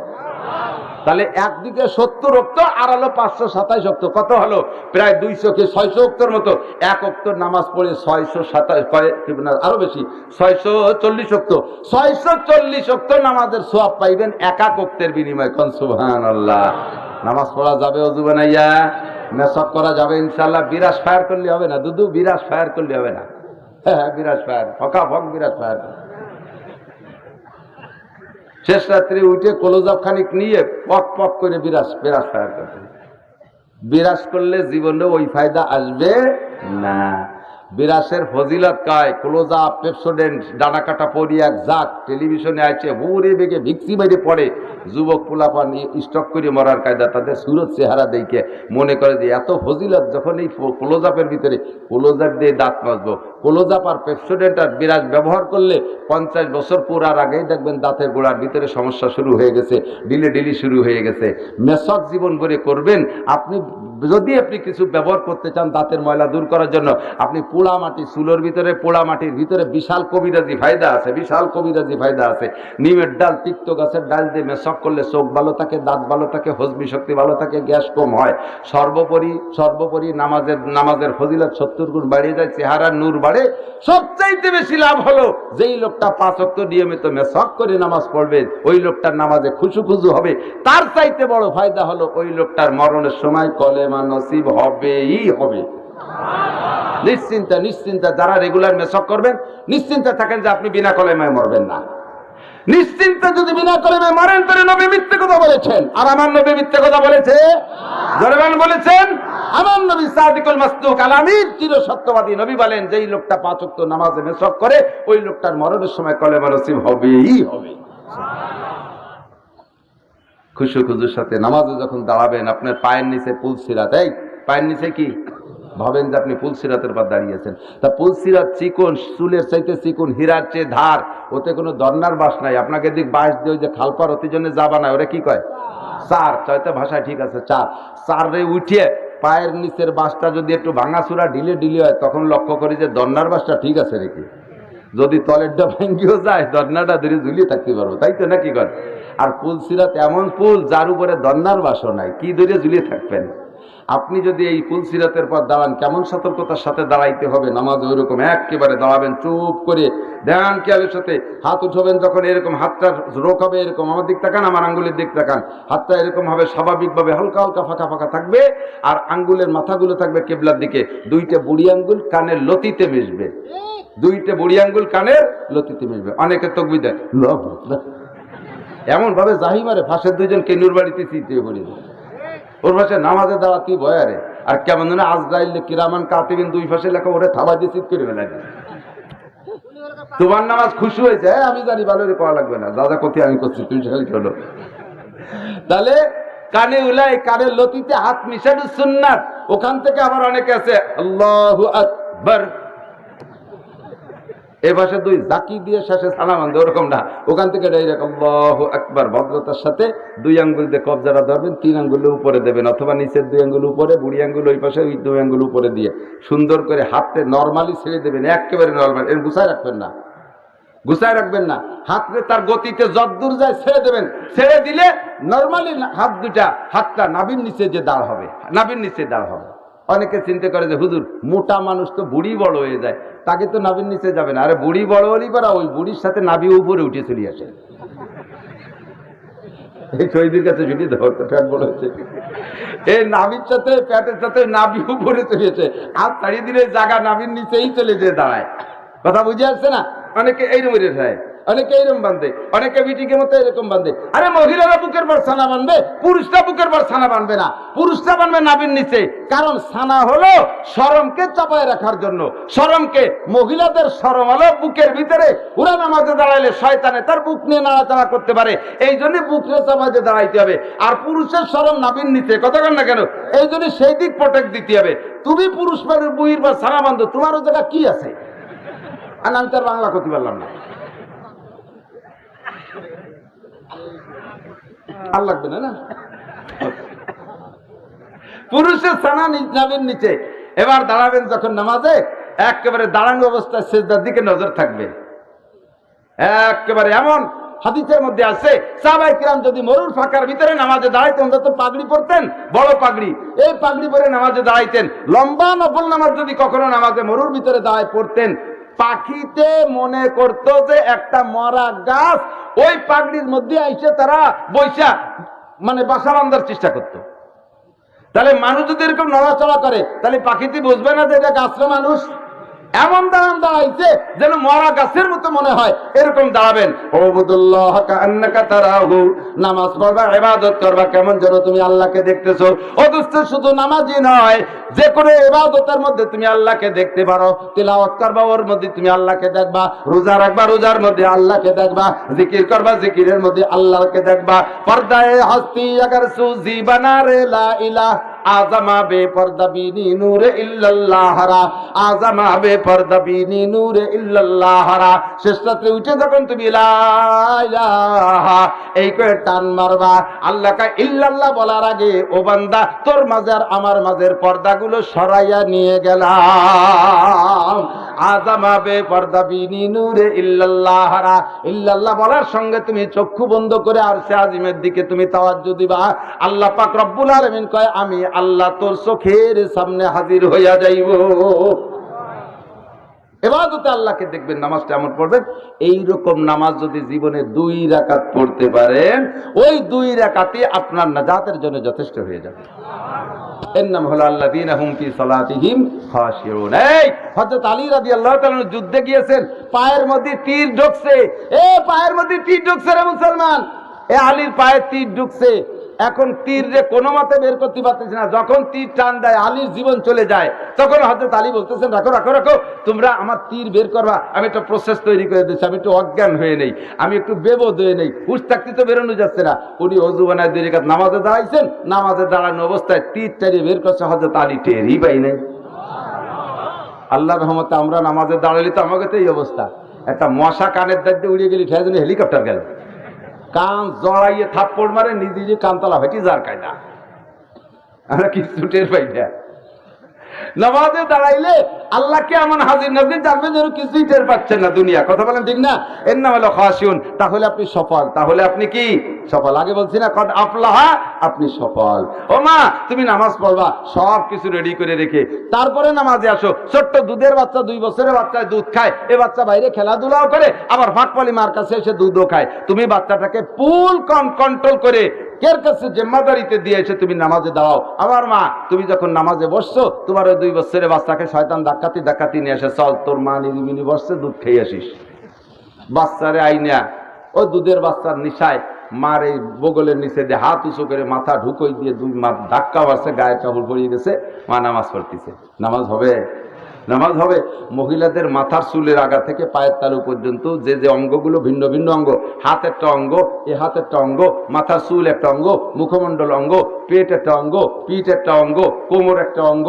তাহলে একদিকে 70 ওয়াক্ত আর হলো 527 ওয়াক্ত, কত হলো? প্রায় 200 কি 600 ওয়াক্তের মতো। এক ওয়াক্তের নামাজ পড়ে 627, আরো বেশি, 640 ওয়াক্ত। 640 ওয়াক্ত নামাজের সওয়াব পাইবেন একাক ওয়াক্তের বিনিময়ে। কোন সুবহানাল্লাহ। নামাজ পড়া যাবে ওযু বানাইয়া, মেসাক করা যাবে ইনশাআল্লাহ। বিরাজ ফায়ার করলে হবে না দুদু, বিরাজ ফায়ার করলে হবে না। হ্যাঁ, বিরাজ ফায়ার, ফকা ফক বিরাজ ফায়ার। শেষ রাত্রে উঠে কলোজাব খানিক নিয়ে পক পক করে বিরাজ ফায়ার করতে। বিরাজ করলে জীবনে ওই ফায়দা আসবে না। বিরাসের ফজিলত কায়, ক্লোজআপ, পেপসোডেন্ট, ডানা কাটা পরিয়া জাক টেলিভিশনে আছে, হুরে বেগে ভিক্সি বাইরে পড়ে। যুবক পোলাপান স্টক করে মরার কায়দা, তাদের সুরত চেহারা দেখে মনে করে যে এত ফজিলত, যখন এই ক্লোজআপের ভিতরে ক্লোজআপ দিয়ে দাঁত মাজবো। ক্লোজআপ আর পেপসোডেন্ট আর বিরাজ ব্যবহার করলে 50 বছর পুরার আগেই দেখবেন দাঁতের গোড়ার ভিতরে সমস্যা শুরু হয়ে গেছে, ডিলি শুরু হয়ে গেছে। মেসক জীবন ভরে করবেন। আপনি যদি কিছু ব্যবহার করতে চান দাঁতের ময়লা দূর করার জন্য, আপনি পোড়া মাটি, চুলোর ভিতরে পোড়া মাটির ভিতরে বিশাল কবিরাজি ফায়দা আছে, বিশাল কবিরাজি ফায়দা আছে। নিমের ডাল, তিক্ত গাছের ডাল দিয়ে মেসক করলে চোখ ভালো থাকে, দাঁত ভালো থাকে, হজমি শক্তি ভালো থাকে, গ্যাস কম হয়। সর্বোপরি নামাজের ফজিলত 70 গুণ বাড়িয়ে যায়, চেহারার নূর বাড়ে। সবচাইতে বেশি লাভ হলো যেই লোকটা 5 ওয়াক্ত নিয়মিত মেসক করে নামাজ পড়বে, ওই লোকটার নামাজে খুশু হবে। তার চাইতে বড় ফায়দা হলো ওই লোকটার মরণের সময় কলেমা নসিব হবেই হবে। নিশ্চিন্তা যারা রেগুলার মেসক করবেন, নিশ্চিন্তা থাকেন যে আপনি বিনা কলেমায় মরবেন না। নিশ্চিন্তে যদি বিনা কলেমায় মরেন, তাহলে নবী মিথ্যে কথা বলেছেন। আর আমার নবী মিথ্যে কথা বলেছে? জোরে বলেছেন। আমার নবী সাদিকুল মাসদুক আল আমিন, চির সত্যবাদী নবী বলেন, যেই লোকটা 5 ওয়াক্ত নামাজে মেসক করে, ওই লোকটার মরণের সময় কলেমা নসিব হবেই হবে। খুশুর সাথে নামাজে যখন দাঁড়াবেন, আপনার পায়ের নিচে পুলসিরাত, এই পায়ের নিচে কি ভাবেন যে আপনি পুলসিরাতের পর দাঁড়িয়েছেন। তা পুলসিরাত চিকন, চুলের চাইতে চিকন, হীরার চেয়ে ধার, ওতে কোনো দর্নার বাস নাই। আপনাকে দিক বাস দিয়ে ওই যে খালপার অতি জন্য যাবা না, ওরা কি কয়? চার, চয়তে ভাষায় ঠিক আছে, চারে উঠিয়ে পায়ের নিচের বাসটা যদি একটু ভাঙাচুরা ঢিলে হয়, তখন লক্ষ্য করি যে দর্নার বাসটা ঠিক আছে রেখে। যদি তলেরটা ভাঙ্গিও যায়, দর্নাটা ধরে ঝুলিয়ে থাকতে পারবো, তাই তো নাকি কর? আর পুলসিরাত এমন পুল যার উপরে দর্নার বাসও নাই, কি ধরে ঝুলিয়ে থাকবেন? আপনি যদি এই পুলসিরাতের পর দাঁড়ান, কেমন সতর্কতার সাথে দাঁড়াইতে হবে নামাজে, ওইরকম একেবারে দাঁড়াবেন, চুপ করে ধ্যান খেয়ালের সাথে। হাত উঠাবেন যখন, এরকম হাতটা রোক হবে, এরকম আমার দিক তাকান, আমার আঙ্গুলের দিক তাকান। হাতটা এরকম ভাবে স্বাভাবিকভাবে হালকা ফাঁকা থাকবে, আর আঙ্গুলের মাথাগুলো থাকবে কেবলার দিকে। 2টা বুড়ি আঙ্গুল কানের লতিতে মিশবে, 2টা বুড়ি আঙ্গুল কানের লতিতে মিশবে। অনেকে তকবীর দেয় এমন ভাবে জাহিমারে ফাঁসের 2জন কেনুর বাড়িতে চিতিয়ে পড়ে যায়। ওর পাশে নামাজে দাঁড়াতেই ভয়ারে। আর কেমন যেন আজরাইল কিরামান কাতিবিন 2 পাশে লেখা, ওরে থাবা দিয়ে চিৎ করে ফেলা যায়। তোমার নামাজ খুশি হয়েছে? আমি জানি, ভালো করে করা লাগবে না, যা করতে আমি করছি, তুমি সেখানে কি হলো? তাহলে কানে উলাই, কানের লতিতে হাত মিশানো সুন্নাত। ওখান থেকে আবার অনেকে আছে আল্লাহু আকবার, এ পাশে দুই জাকি দিয়ে শেষে সালাম আনবে, ওরকম না। ওখান থেকে ডাইরেক্ট আল্লাহু আকবার ভদ্রতার সাথে 2 আঙ্গুল দিয়ে কবজাটা ধরবেন, 3 আঙ্গুল উপরে দেবেন, অথবা নিচের 2 আঙ্গুল উপরে, বুড়ি আঙ্গুল ওই পাশে, ওই 2 আঙ্গুল উপরে দিয়ে সুন্দর করে হাতে নর্মালি ছেড়ে দেবেন, একেবারে নর্মাল। এর গুছায় রাখবেন না, গুছায় রাখবেন না। হাতকে তার গতিতে যতদূর যায় ছেড়ে দেবেন। ছেড়ে দিলে নর্মালি হাত দুটা, হাতটা নাভির নিচে যে দাঁড় হবে, নাভির নিচে দাঁড় হবে। অনেকে চিন্তা করে যে হুজুর মোটা মানুষ তো বুড়ি বড় হয়ে যায়, তাকে তো নাভির নিচে যাবে না। আরে বুড়ি বড় হলেই পারা, ওই বুড়ির সাথে নাভি উপরে উঠে চলে আসে। এই শহীদের কাছে ছুটি দেওয়া প্যাট বড় হয়েছে, এই নাভির সাথে প্যাটের সাথে নাভি উপরে চলেছে, হাত ছাড়িয়ে দিলে জায়গা নাভির নিচেই চলে যেয়ে দাঁড়ায়। কথা বুঝে আসছে না? অনেকে এইরকম রেখায়, অনেকে এইরকম বান্ধে, অনেকে বিটিকে মতো এরকম বান্ধে। আরে মহিলারা বুকের পর ছানা বানবে, পুরুষরা বুকের পর ছানা বানবে না, পুরুষরা বানবে নাভির নিচে। কারণ ছানা হলো শরমকে চাপায় রাখার জন্য। শরমকে, মহিলাদের শরম হলো বুকের ভিতরে। ওরা নামাজে দাঁড়াইলে শয়তানে তার বুক নিয়ে নাড়াচাড়া করতে পারে, এই জন্য বুকরে চাপাইতে দাঁড়াইতে হবে। আর পুরুষের শরম নাভির নিচে, কথা কন না কেন? এই জন্য সেই দিক প্রোটেক্ট দিতে হবে। তুমি পুরুষ মানুষ বুড়ির পর ছানা বান্ধো, তোমারও জায়গা কি আছে? আর আমি তার বাংলা করতে পারলাম না, আর লাগবে না। না, পুরুষের ছানা নাভির নিচে। এবার দাঁড়াবেন যখন নামাজে, একেবারে দাঁড়ানো অবস্থায় সিজদার দিকে নজর থাকবে। একেবারে এমন হাদিসের মধ্যে আছে, সাহাবায়ে কিরাম যদি মরুর ফাঁকার ভিতরে নামাজে দাঁড়াইতেন, তো পাগড়ি পরতেন, বড় পাগড়ি, এই পাগড়ি পরে নামাজে দাঁড়াইতেন। লম্বা নফল নামাজ যদি কখনো নামাজে মরুর ভিতরে দাঁড়ায় পড়তেন, পাখিতে মনে করতো যে একটা মরা গাছ, ওই পাগড়ির মধ্যে আইসে তারা বৈশা মানে বাসা বাঁধার চেষ্টা করতো। তাহলে মানুষ যদি এরকম নড়াচড়া করে, তাহলে পাখিতে বুঝবে না যে এটা গাছরা মানুষ? এমন দাঁড়ান দাঁড়াইছে যেন মরা গাছের মতো মনে হয়, এরকম দাঁড়াবেন। ওবুদুল্লাহ কান্নাকা তারাহু, নামাজ পড়বা, ইবাদত করবা কেমন যেন তুমি আল্লাহকে দেখতেছো। ও দোস্ত, শুধু নামাজই নয়, যে কোনো ইবাদতের মধ্যে তুমি আল্লাহকে দেখতে পারো। তিলাওয়াত করবা, ওর মধ্যে তুমি আল্লাহকে দেখবা। রোজা রাখবা, রোজার মধ্যে আল্লাহকে দেখবা। জিকির করবা, জিকিরের মধ্যে আল্লাহকে দেখবা। পর্দায়ে হস্তি আগার সুজি বানা রে লা ইলাহা আজমা বে পর্দা বিনি নূরে ইল্লাল্লাহরা, আজমা বে পর্দা বিনি নূরে ইল্লাল্লাহরা। শেষ রাত্রে উঠে যখন তুমি লা ইলাহা এই করে টান মারবা, আল্লাহকে ইল্লাল্লাহ বলার আগে ও বান্দা তোর মাঝে আর আমার মাঝের পর্দাগুলো সরাইয়া নিয়ে গেলাম। আজমা বে পর্দা বিনি নূরে ইল্লাল্লাহরা, ইল্লাল্লাহ বলার সঙ্গে তুমি চক্ষু বন্ধ করে আরশে আজিমের দিকে তুমি তাওয়াজ্জু দিবা। আল্লাহ পাক রব্বুল আলামিন কয়, আমি আল্লাহ তোর চোখের সামনে হাজির হইয়া যাইব। ইবাদতে আল্লাহকে দেখবেন, নামাজটা এমন পড়বেন। এইরকম নামাজ যদি জীবনে 2 রাকাত পড়তে পারেন, ওই 2 রাকাতই আপনার নাজাতের জন্য যথেষ্ট হয়ে যাবে। এর নাম হলো আল্লাযীনা হুম ফি সালাতিহিম খাশিউন। এই হযরত আলী রাদিয়াল্লাহু তাআলা যুদ্ধে গিয়েছেন, পায়ের মধ্যে তীর ঢুকছে। পায়ের মধ্যে তীর ঢুকছে রে মুসলমান, আলীর পায়ে তীর ঢুকছে। এখন তীর রে কোনো মতে বের করতে পারতেছি না। যখন তীর টান দেয়, আলীর জীবন চলে যায়। তখন হযরত আলী বলতেছেন, রাখো রাখো রাখো, তোমরা আমার তীর বের করবা, আমি একটা প্রসেস তৈরি করে দিচ্ছি, আমি একটু অজ্ঞান হয়ে নেই, আমি একটু বেবোধ হয়ে নেই, হুশ থাকতে তো বেরোনো যাচ্ছে না। উনি ওযু বানায় 2 রাকাত নামাজে দাঁড়াইছেন, নামাজে দাঁড়ানো অবস্থায় তীর টাইরে বের করছে, হযরত আলী টেরই পাই নাই। আল্লাহর রহমতে আমরা নামাজে দাঁড়াইলে তো আমাকে তো এই অবস্থা। একটা মশা কানের দাঁড়িয়ে উড়িয়ে গেলি, ঠেলে জন্য হেলিকপ্টার গেল, কান জড়াইয়ে থাপ্পড় মারে, নিজে কানতলা ভেটি যার কায়দা, আমরা কিছু টের পাই না। নামাজে দাঁড়াইলে আল্লাহকে এমন হাজির নাজির জানবেন যেন কিছুই টের পাচ্ছেন না দুনিয়া। কথা বলেন ঠিক না? এর নাম হলো খাশিউন। তাহলে আপনি সফল। তাহলে আপনি কি সফল? আগে বলছি না কদ আফলাহা, আপনি সফল। ও মা, তুমি নামাজ পড়বা, সব কিছু রেডি করে রেখে তারপরে নামাজে আসো। ছোট্ট দুধের বাচ্চা, 2 বছরের বাচ্চায় দুধ খায়, এ বাচ্চা বাইরে খেলাধুলাও করে, আবার ফাঁকপালি মার কাছে এসে দুধও খায়। তুমি বাচ্চাটাকে ফুল কন্ট্রোল করে কের কাছে জিম্মাদারিতে দিয়ে এসে তুমি নামাজে দাঁড়াও। আমার মা, তুমি যখন নামাজে বসছো, তোমার ওই 2 বছরের বাচ্চাকে শয়তান ডাকাতি নিয়ে আসে, চল তোর মা নিরিমিনি বসছে, দুধ খেয়ে আসিস। বাচ্চারে আইনা ওই দুধের বাচ্চার নিশায় মার এই বগলের নিচে দিয়ে হাত উঁচু করে মাথা ঢুকই দিয়ে 2 মা ধাক্কা বাড়ছে, গায়ে কাপড় পরিয়ে গেছে, মা নামাজ পড়তেছে। নামাজ হবে? নামাজ হবে। মহিলাদের মাথার চুলের আগা থেকে পায়ের তালু পর্যন্ত যে যে অঙ্গগুলো ভিন্ন ভিন্ন অঙ্গ, হাত একটা অঙ্গ, এ হাত একটা অঙ্গ, মাথার চুল একটা অঙ্গ, মুখমণ্ডল অঙ্গ, পেট একটা অঙ্গ, পিঠ একটা অঙ্গ, কোমর একটা অঙ্গ,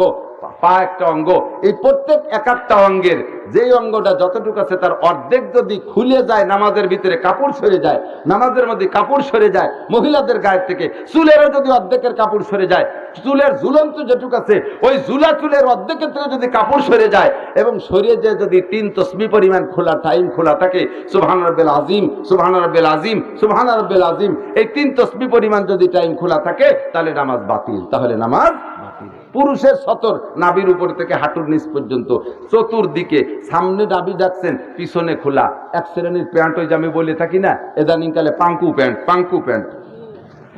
পা একটা অঙ্গ, এই প্রত্যেক এক একটা অঙ্গের যেই অঙ্গটা যতটুকু আছে তার অর্ধেক যদি খুলে যায়, নামাজের ভিতরে কাপড় সরে যায়, নামাজের মধ্যে কাপড় সরে যায় মহিলাদের গায়ের থেকে, চুলেরও যদি অর্ধেকের কাপড় সরে যায়, চুলের ঝুলন্ত যেটুকু আছে ওই ঝুলা চুলের অর্ধেকের থেকে যদি কাপড় সরে যায় এবং সরিয়ে যায় যদি 3 তসবিহ পরিমাণ খোলা টাইম খোলা থাকে, সুবহান রাব্বিল আযীম, সুবহান রাব্বিল আযীম, সুবহান রাব্বিল আযীম, এই 3 তসবিহ পরিমাণ যদি টাইম খোলা থাকে তাহলে নামাজ বাতিল, তাহলে নামাজ বাতিল। পুরুষের সতর নাভির উপর থেকে হাঁটুর নিচ পর্যন্ত চতুর্দিকে, সামনে নাভি যাচ্ছেন, পিছনে খোলা। এক শ্রেণীর প্যান্ট, ওই যে আমি বলে থাকি না এদানিং কালে পাঙ্কু প্যান্ট, পাঙ্কু প্যান্ট,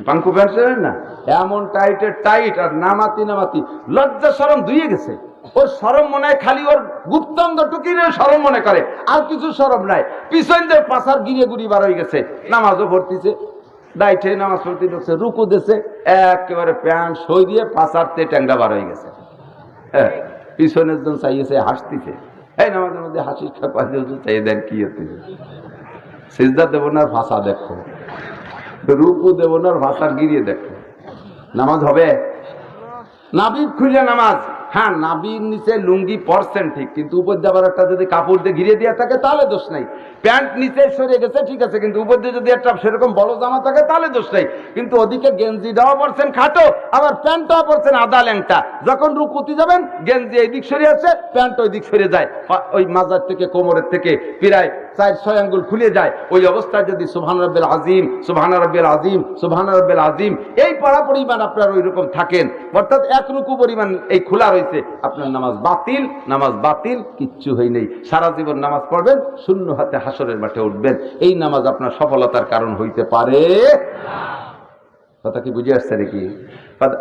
পাঙ্কু প্যান্ট জানেন না, এমন টাইটের টাইট, আর নামাতি নামাতি লজ্জা শরম ধুয়ে গেছে। ওর শরম মনে হয় খালি ওর গুপ্তাঙ্গ টুকিরে শরম মনে করে, আর কিছু শরম নাই। পিছন দিয়ে পাশার গিরে গুড়ি বার হয়ে গেছে, নামাজও ভর্তিছে, ডাইটে নামাজ পড়তে ঢুকছে, রুকু দিছে, একেবারে প্যান্ট সই দিয়ে পাশারতে ট্যাংরা বার হয়ে গেছে। হ্যাঁ, পিছনের জন চাইছে হাসতিছে, এই নামাজের মধ্যে হাসি চাই দেন কি হতে, সিজদা দেব না ভাষা দেখো, রুকু দেব না ভাষার গিরিয়ে দেখো, নামাজ হবে? নাবির খুলে নামাজ, হ্যাঁ নাবির নিচে লুঙ্গি পরছেন ঠিক, কিন্তু উপর দিয়ে একটা যদি কাপড় দিয়ে ঘিরে দেওয়া থাকে তাহলে দোষ নাই। প্যান্ট নিচে সরে গেছে ঠিক আছে, কিন্তু উপর দিয়ে যদি একটা সেরকম বড় জামা থাকে তাহলে দোষ নাই। কিন্তু ওদিকে গেঞ্জিটাও পরছেন খাটো, আবার প্যান্টটাও পরছেন আদা ল্যাংটা, যখন রুকুতি যাবেন গেঞ্জি এই দিক সরে আসে, প্যান্ট ওই দিক সরে যায়, ওই মাজার থেকে কোমরের থেকে প্রায় 4-6 আঙ্গুল খুলে যায়। ওই অবস্থায় যদি সুবহান রাব্বিল আযীম, সুবহান রাব্বিল আযীম, সুবহান রাব্বিল আযীম এই পড়া পরিমাণ আপনার ওই রকম থাকেন, অর্থাৎ এক রুকু পরিমাণ এই খোলা রয়েছে, আপনার নামাজ বাতিল, নামাজ বাতিল, কিচ্ছু হয় নেই। সারা জীবন নামাজ পড়বেন, শূন্য হাতে হাসরের মাঠে উঠবেন, এই নামাজ আপনার সফলতার কারণ হইতে পারে না। কথা কি বুঝে আসছে নাকি? قد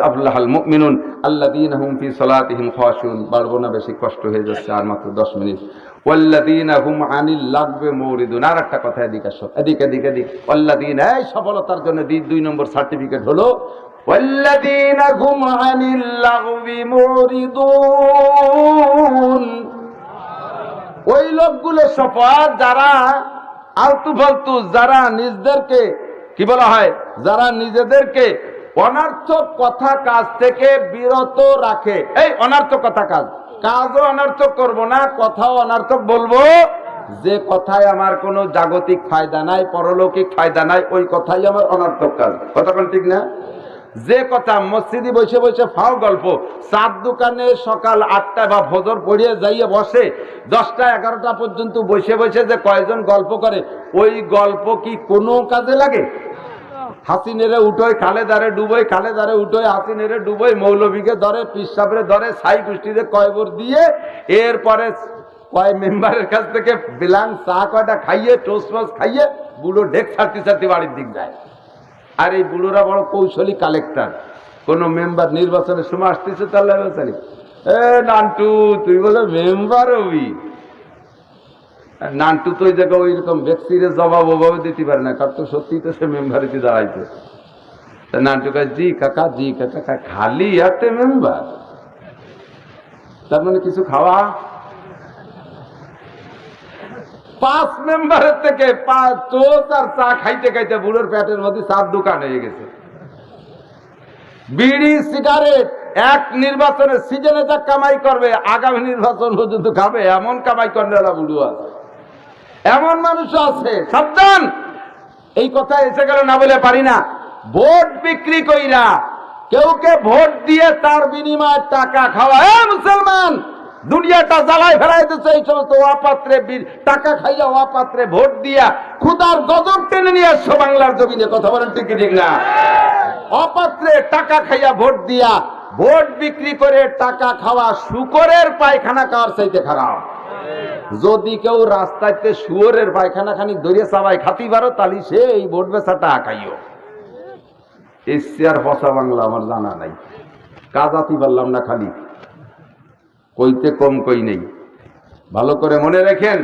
أفلح المؤمنون الذين هم في صلاتهم خاشعون। বাড়বো না, বেশি কষ্ট হয়ে যাচ্ছে, আর মাত্র 10 মিনিট। والذين هم عن اللغو معرضون। আর একটা কথা, এদিকে আসো, এদিকে এদিকে এদিকে। والذين, এই সফলতার জন্য 2 নম্বর সার্টিফিকেট হলো والذين هم عن اللغو معرضون। ওই লোকগুলো সফল যারা আলতু ফালতু, যারা নিজেদেরকে কি বলা হয়, যারা নিজেদেরকে অনর্থক কথা কাজ থেকে বিরত রাখে। এই অনর্থক কথা কাজ, কাজও অনর্থক করব না, কথাও অনর্থক বলবো, যে কথায় আমার কোনো জাগতিক ফায়দা নাই, পরলৌকিক ফায়দা নাই, ওই কথাই আমার অনর্থক কাজ। কথা কোন ঠিক না? যে কথা মসজিদে বসে বসে ফাও গল্প, চার দোকানে সকাল 8টায় বা ফজর পড়িয়ে যাইয়ে বসে 10টা 11টা পর্যন্ত বসে বসে যে কয়জন গল্প করে, ওই গল্প কি কোনো কাজে লাগে? হাসিনেরে উঠোয়, খালেদারে ডুবোয়, খালেদারে উঠোয়, হাসিনেরে ডুবোয়, মৌলভীকে ধরে, পিসাবরে ধরে, সাই গোষ্ঠীরে কয়বর দিয়ে, এরপরে কয় মেম্বারের কাছ থেকে বিলাং চা কয়টা খাইয়ে, টোস্ট মোস্ট খাইয়ে, বুড়ো ঢেক ছাড়তে ছাড়তে বাড়ির দিক যায়। আর এই বুড়োরা বড় কৌশলী কালেক্টর, কোন মেম্বার নির্বাচনের সময় আসতেছে, তাহলে নান্টু তুই বলে মেম্বার হবি, নান্টু তো ওই জায়গায় ওই রকম ব্যক্তির জবাব ওভাবে দিতে পারে না, কারণ তো সত্যি তো সে মেম্বারিতে দাঁড়াইছে। নান্টু কাজ জি কাকা, জি কাকা, খালি হাতে মেম্বার, তার মানে কিছু খাওয়া। 5 মেম্বারের থেকে 5 টোস্ট আর চা খাইতে খাইতে বুড়োর পেটের মধ্যে 4 দোকান হয়ে গেছে। বিড়ি সিগারেট এক নির্বাচনের সিজনে যা কামাই করবে, আগামী নির্বাচন পর্যন্ত খাবে, এমন কামাই করে বুড়ো আছে, এমন মানুষও আছে। সাবধান, এই কথা এসে গেল না বলে পারি না। ভোট বিক্রি কইরা কেউকে ভোট দিয়ে তার বিনিময়ে টাকা খাওয়া, মুসলমান দুনিয়াটা জ্বালায় ফেলাইতেছে এই সমস্ত অপাত্রে টাকা খাইয়া, অপাত্রে ভোট দিয়া খুদার গজব টেনে নিয়ে আসছো বাংলার জমিনে। কথা বলেন ঠিক ঠিক না? অপাত্রে টাকা খাইয়া ভোট দিয়া, ভোট বিক্রি করে টাকা খাওয়া শুকরের পায়খানা খাওয়ার চাইতে খারাপ। যদি কেউ রাস্তাতে শুয়োরের পায়খানা খানি ধরিয়ে চাবাই খাতি পারো, তাহলে সে এই ভোট বেচাটা খাইও। এশিয়ার ভাষা বাংলা আমার জানা নাই, কাজাতি পারলাম না, খালি কইতে কম কই নেই। ভালো করে মনে রাখেন,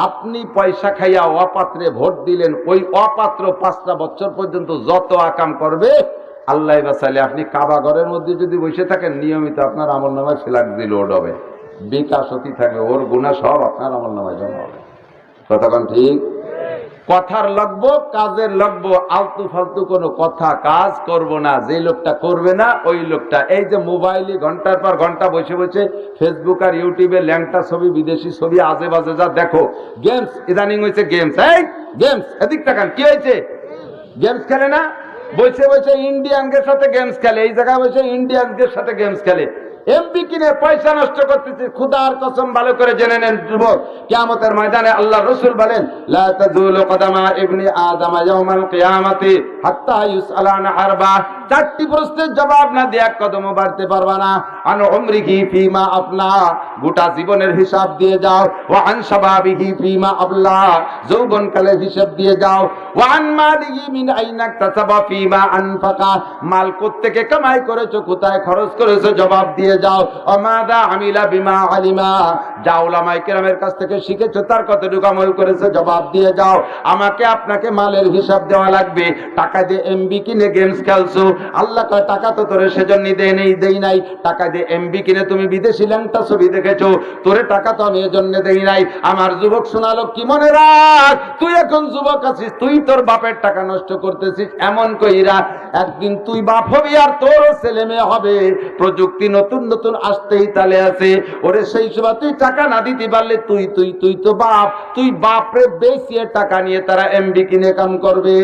আপনি পয়সা খাইয়া অপাত্রে ভোট দিলেন, ওই অপাত্র 5টা বছর পর্যন্ত যত আকাম করবে, আল্লাহ বাঁচালে আপনি কাবা ঘরের মধ্যে যদি বসে থাকেন, নিয়মিত আপনার আমলনামায় ফ্ল্যাগ দিয়ে লোড হবে, বিকাশ হতে থাকবে, ওর গুনাহ সব আপনার আমলনামায় জমা হবে। কথা কোন ঠিক? কথার লাগবো, কাজের লাগবো, আলতু ফালতু কোনো কথা কাজ করব না। যে লোকটা করবে না ওই লোকটা এই যে মোবাইলে ঘন্টার পর ঘন্টা বসে বসে ফেসবুক আর ইউটিউবে ল্যাংটা ছবি, বিদেশি ছবি আজে বাজে যা দেখো। গেমস ইদানিং হয়েছে, গেমস, এই গেমস, এদিক তাকান, কি হয়েছে? গেমস খেলে না, বসে বসে ইন্ডিয়ানদের সাথে গেমস খেলে, এই জায়গায় বসে ইন্ডিয়ানদের সাথে গেমস খেলে, এমপি কিনে পয়সা নষ্ট করতেছে। খুদার কসম ভালো করে জেনে নেন যুবক, কিয়ামতের ময়দানে আল্লাহ রাসূল বলেন, লা তাযুলু কদামা ইবনি আদম ইয়াউমাল কিয়ামাতি হাত্তা ইউসআলা আন আরবা। চারটি প্রশ্নের জবাব না দিয়ে এক কদমও বাড়তে পারবা না। আন উমরিহি ফিমা আফনা, গোটা জীবনের হিসাব দিয়ে যাও। ওয়া আন শাবাবিহি ফিমা আবলা, যৌবনকালের হিসাব দিয়ে যাও। ওয়া আন মালিহি মিন আইনা ইকতাসাবা ফিমা আনফাকা, মাল কোত্থেকে কামাই করেছো, কোথায় খরচ করেছো, জবাব দিয়ে যাও। আমাদা আমিলা বিমা আলিমা, যা উলামায়ে কেরামের কাছ থেকে শিখেছো তার কতটুকু আমল করেছো, জবাব দিয়ে যাও। আমাকে আপনাকে মালের হিসাব দেওয়া লাগবে। টাকা দিয়ে এমবি কিনে গেমস খেলছো, আল্লাহ কয় টাকা তো তোরে সেজন্য দেই নাই। টাকা দিয়ে এমবি কিনে তুমি বিদেশি ল্যাংটা ছবি দেখেছো, তোরে টাকা তো আমি এজন্য দেই নাই। আমার যুবক শোনালো, কি মনে রাখ, তুই এখন যুবক আছিস, তুই তোর বাপের টাকা নষ্ট করতেছিস। এমন কইরা একদিন তুই বাপ হবি আর তোর ছেলে মেয়ে হবে। প্রযুক্তি নতুন নতুন আসতেই তালে আছে। ওরে সেই সময় তুই টাকা না দিতে পারলে তুই তো বাপ, তুই বাপরে বেচিয়ে টাকা নিয়ে তারা এমবি কিনে কাম করবে।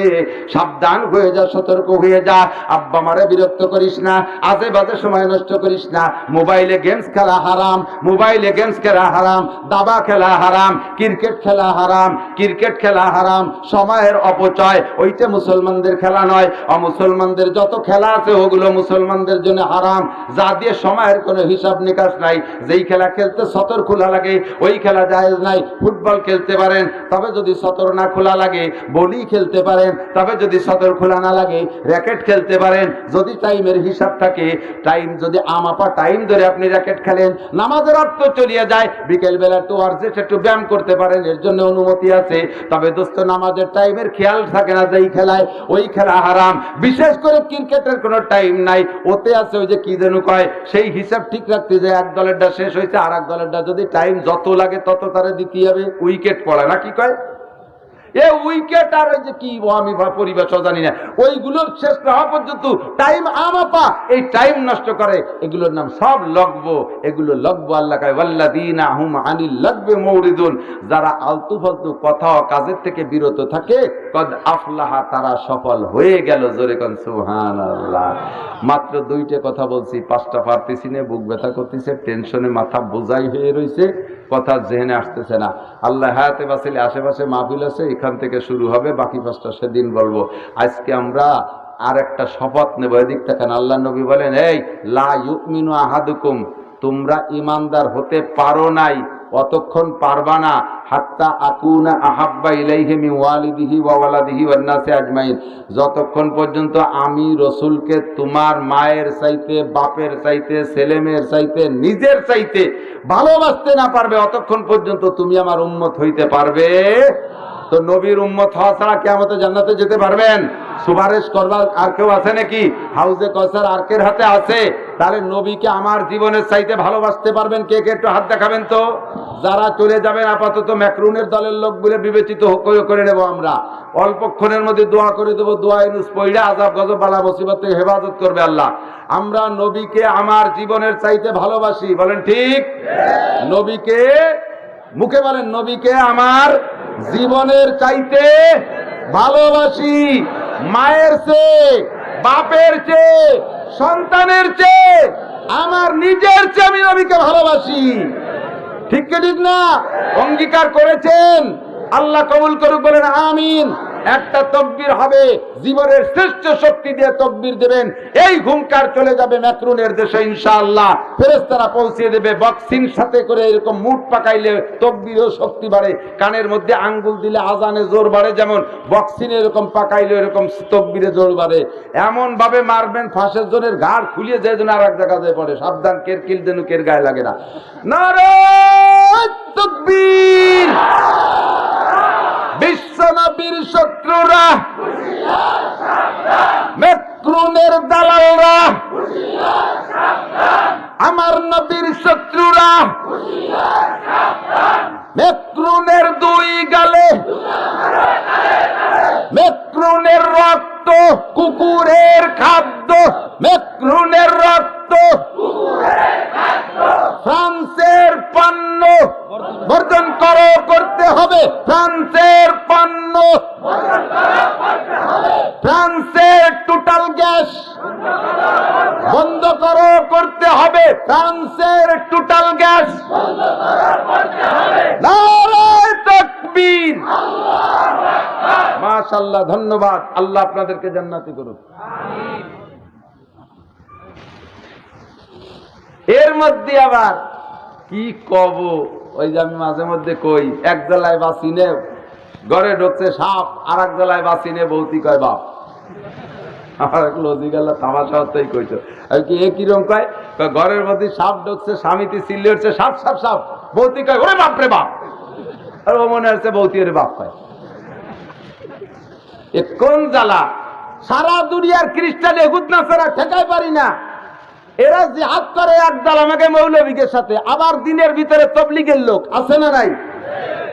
সাবধান হয়ে যা, সতর্ক হয়ে যা। আব্বা মারে বিরক্ত করিস না, আজে বাজে সময় নষ্ট করিস না। মোবাইলে গেমস খেলা হারাম, মোবাইলে গেমস খেলা হারাম, দাবা খেলা হারাম, ক্রিকেট খেলা হারাম, ক্রিকেট খেলা হারাম, সময়ের অপচয়। ওইটা মুসলমানদের খেলা নয়, অমুসলমানদের যত খেলা আছে ওগুলো মুসলমানদের জন্য হারাম, যা দিয়ে সময়ের কোনো হিসাব নিকাশ নাই। যেই খেলা খেলতে সতর খোলা লাগে ওই খেলা জায়েজ নাই। ফুটবল খেলতে পারেন, তবে যদি সতর না খোলা লাগে। বলি খেলতে পারেন, তবে যদি সতর খোলা না লাগে। র্যাকেট খেলতে পারেন যদি টাইমের হিসাব থাকে। টাইম যদি আমাপা টাইম ধরে আপনি র্যাকেট খেলেন, নামাজের অর্থ চলিয়ে যায়। বিকেল বেলা একটু ব্যায়াম করতে পারেন, এর জন্য অনুমতি আছে। তবে দোস্ত নামাজের টাইমের খেয়াল থাকে না যেই খেলায়, ওই খেলা হারাম। বিশেষ করে ক্রিকেটের কোনো টাইম নাই, ওতে আছে ওই যে কি যেন কয়, সেই হিসাব ঠিক রাখতে যায়। এক দলেরটা শেষ হয়েছে, আর এক দলেরটা যদি টাইম যত লাগে তত তারা দিতে হবে। উইকেট পড়ে না, কি কয় এ উইকেট, আর ওই যে কি আমি পরিবেশ জানি না, ওইগুলোর শেষ না হওয়া পর্যন্ত টাইম আমাপা এই টাইম নষ্ট করে। এগুলোর নাম সব লগবো, এগুলো লগবো। আল্লাহ কয় ওয়াল্লাযীনা হুম আনিল লাগবি মুরিদুন, যারা আলতু ফালতু কথা ও কাজের থেকে বিরত থাকে, কদ আফলাহা, তারা সফল হয়ে গেল। জোরে কোন সুবহানাল্লাহ। মাত্র দুইটা কথা বলছি, পাঁচটা পারতেছি না, বুক ব্যথা করতেছে, টেনশনে মাথা বোঝাই হয়ে রয়েছে, কথা জেনে আসতেছে না। আল্লাহ হায়াতে বাঁচাইলে আশেপাশে মাহফিল আছে, এখান থেকে শুরু হবে, বাকি পাঁচটা সেদিন বলবো। আজকে আমরা আর একটা শপথ নেব। এদিক থাকেন, আল্লাহ নবী বলেন, এই লা ইউমিনু আহাদুকুম, তোমরা ইমানদার হতে পারো নাই, অতক্ষণ পারবা না, হাত্তা আকুনা আহাব্বা ইলাইহি মিন ওয়ালিদিহি ওয়া ওয়ালাদিহি ওয়ান নাসি আজমাইন, যতক্ষণ পর্যন্ত আমি রসুলকে তোমার মায়ের চাইতে, বাপের চাইতে, ছেলেমেয়ের চাইতে, নিজের চাইতে ভালোবাসতে না পারবে, অতক্ষণ পর্যন্ত তুমি আমার উম্মত হইতে পারবে। তো নবীর উম্মত হওয়া ছাড়া কিয়ামতে জান্নাতে যেতে পারবেন? সুপারিশ করবার আর কেউ আছে নাকি? হাউজে কসার আর কের হাতে আছে? তাহলে নবীকে আমার জীবনের চাইতে ভালোবাসতে পারবেন কে কে? একটু হাত দেখাবেন তো। যারা চলে যাবেন আপাতত ম্যাক্রুনের দলের লোক বলে বিবেচিত করে নেব আমরা। অল্পক্ষণের মধ্যে দোয়া করে দেবো, দোয়া ইনুস পড়লে আযাব গজব বালা মুসিবত থেকে হেফাজত করবে আল্লাহ। আমরা নবীকে আমার জীবনের চাইতে ভালোবাসি, বলেন ঠিক? নবীকে মুখে বলেন, নবীকে আমার জীবনের চাইতে ভালোবাসি। মায়ের চেয়ে, বাপের চেয়ে, সন্তানের চেয়ে, আমার নিজের চেয়ে আমি নবীকে ভালোবাসি। ঠিক কি ঠিক না? অঙ্গীকার করেছেন, আল্লাহ কবুল করুক, বলেন আমিন। একটা তকবীর হবে, জীবনের শ্রেষ্ঠ শক্তি দিয়ে তকবীর দেবেন, এই হুঙ্কার চলে যাবে ম্যাক্রুনের দেশে ইনশাআল্লাহ। ফেরেশতারা পৌঁছে দেবে। বক্সিং সাথে করে এরকম মুঠ পাকাইলে তকবীরও শক্তি বাড়ে, কানের মধ্যে আঙ্গুল দিলে আজানে জোর বাড়ে, যেমন বক্সিং এরকম পাকাইলে এরকম তকবীরে জোর বাড়ে। এমন ভাবে মারবেন ফাঁসের জনের ঘাড় খুলিয়ে যায় যেন আর এক জায়গায় পড়ে। সাবধান, কের কিল দেনু কের গায়ে লাগে না। নারায়ে তাকবীর। বিশ্বনবীর শত্রুরা, ম্যাক্রুনের দালালরা, আমার নবীর শত্রুরা, ম্যাক্রুনের দুই গালে কুকুরের খাদ্য, ম্যাক্রনের রক্ত, ফ্রান্সের পণ্য বর্জন করো, করতে হবে। ফ্রান্সের পণ্য, ফ্রান্সের টোটাল গ্যাস বন্ধ করো, করতে হবে। ফ্রান্সের টোটাল গ্যাস। নারায়ে তাকবীর। মাশাআল্লাহ, ধন্যবাদ। আল্লাহ আপনাদেরকে জান্নাতি করুন। এর মধ্যে আবার কি কব, ওই যে আমি মাঝে মধ্যে কই, এক জেলায় বাসিনে ঘরে ঢুকছে সাপ, আর এক জেলায় বাসিনে বৌতি কয় বাপ। আমার লজিক্যাল তামাশা হতেই কইছো। আর কি এ কিরম কয়, ঘরের মধ্যে সাপ ঢুকছে, স্বামীতে চিল্লে উঠছে সাপ সাপ সাপ, বৌতি কয় ওরে বাপ রে বাপ, আর ও মনে হচ্ছে বৌতি ওরে বাপ কয়। এ কোন জ্বালা! সারা দুনিয়ার খ্রিস্টান এহুদ নাসারা ঠেকাই পারি না। এরা জিহাদ করে একদল আমাকে মৌলবীদের সাথে, আবার দিনের ভিতরে তবলিগের লোক আছে না নাই?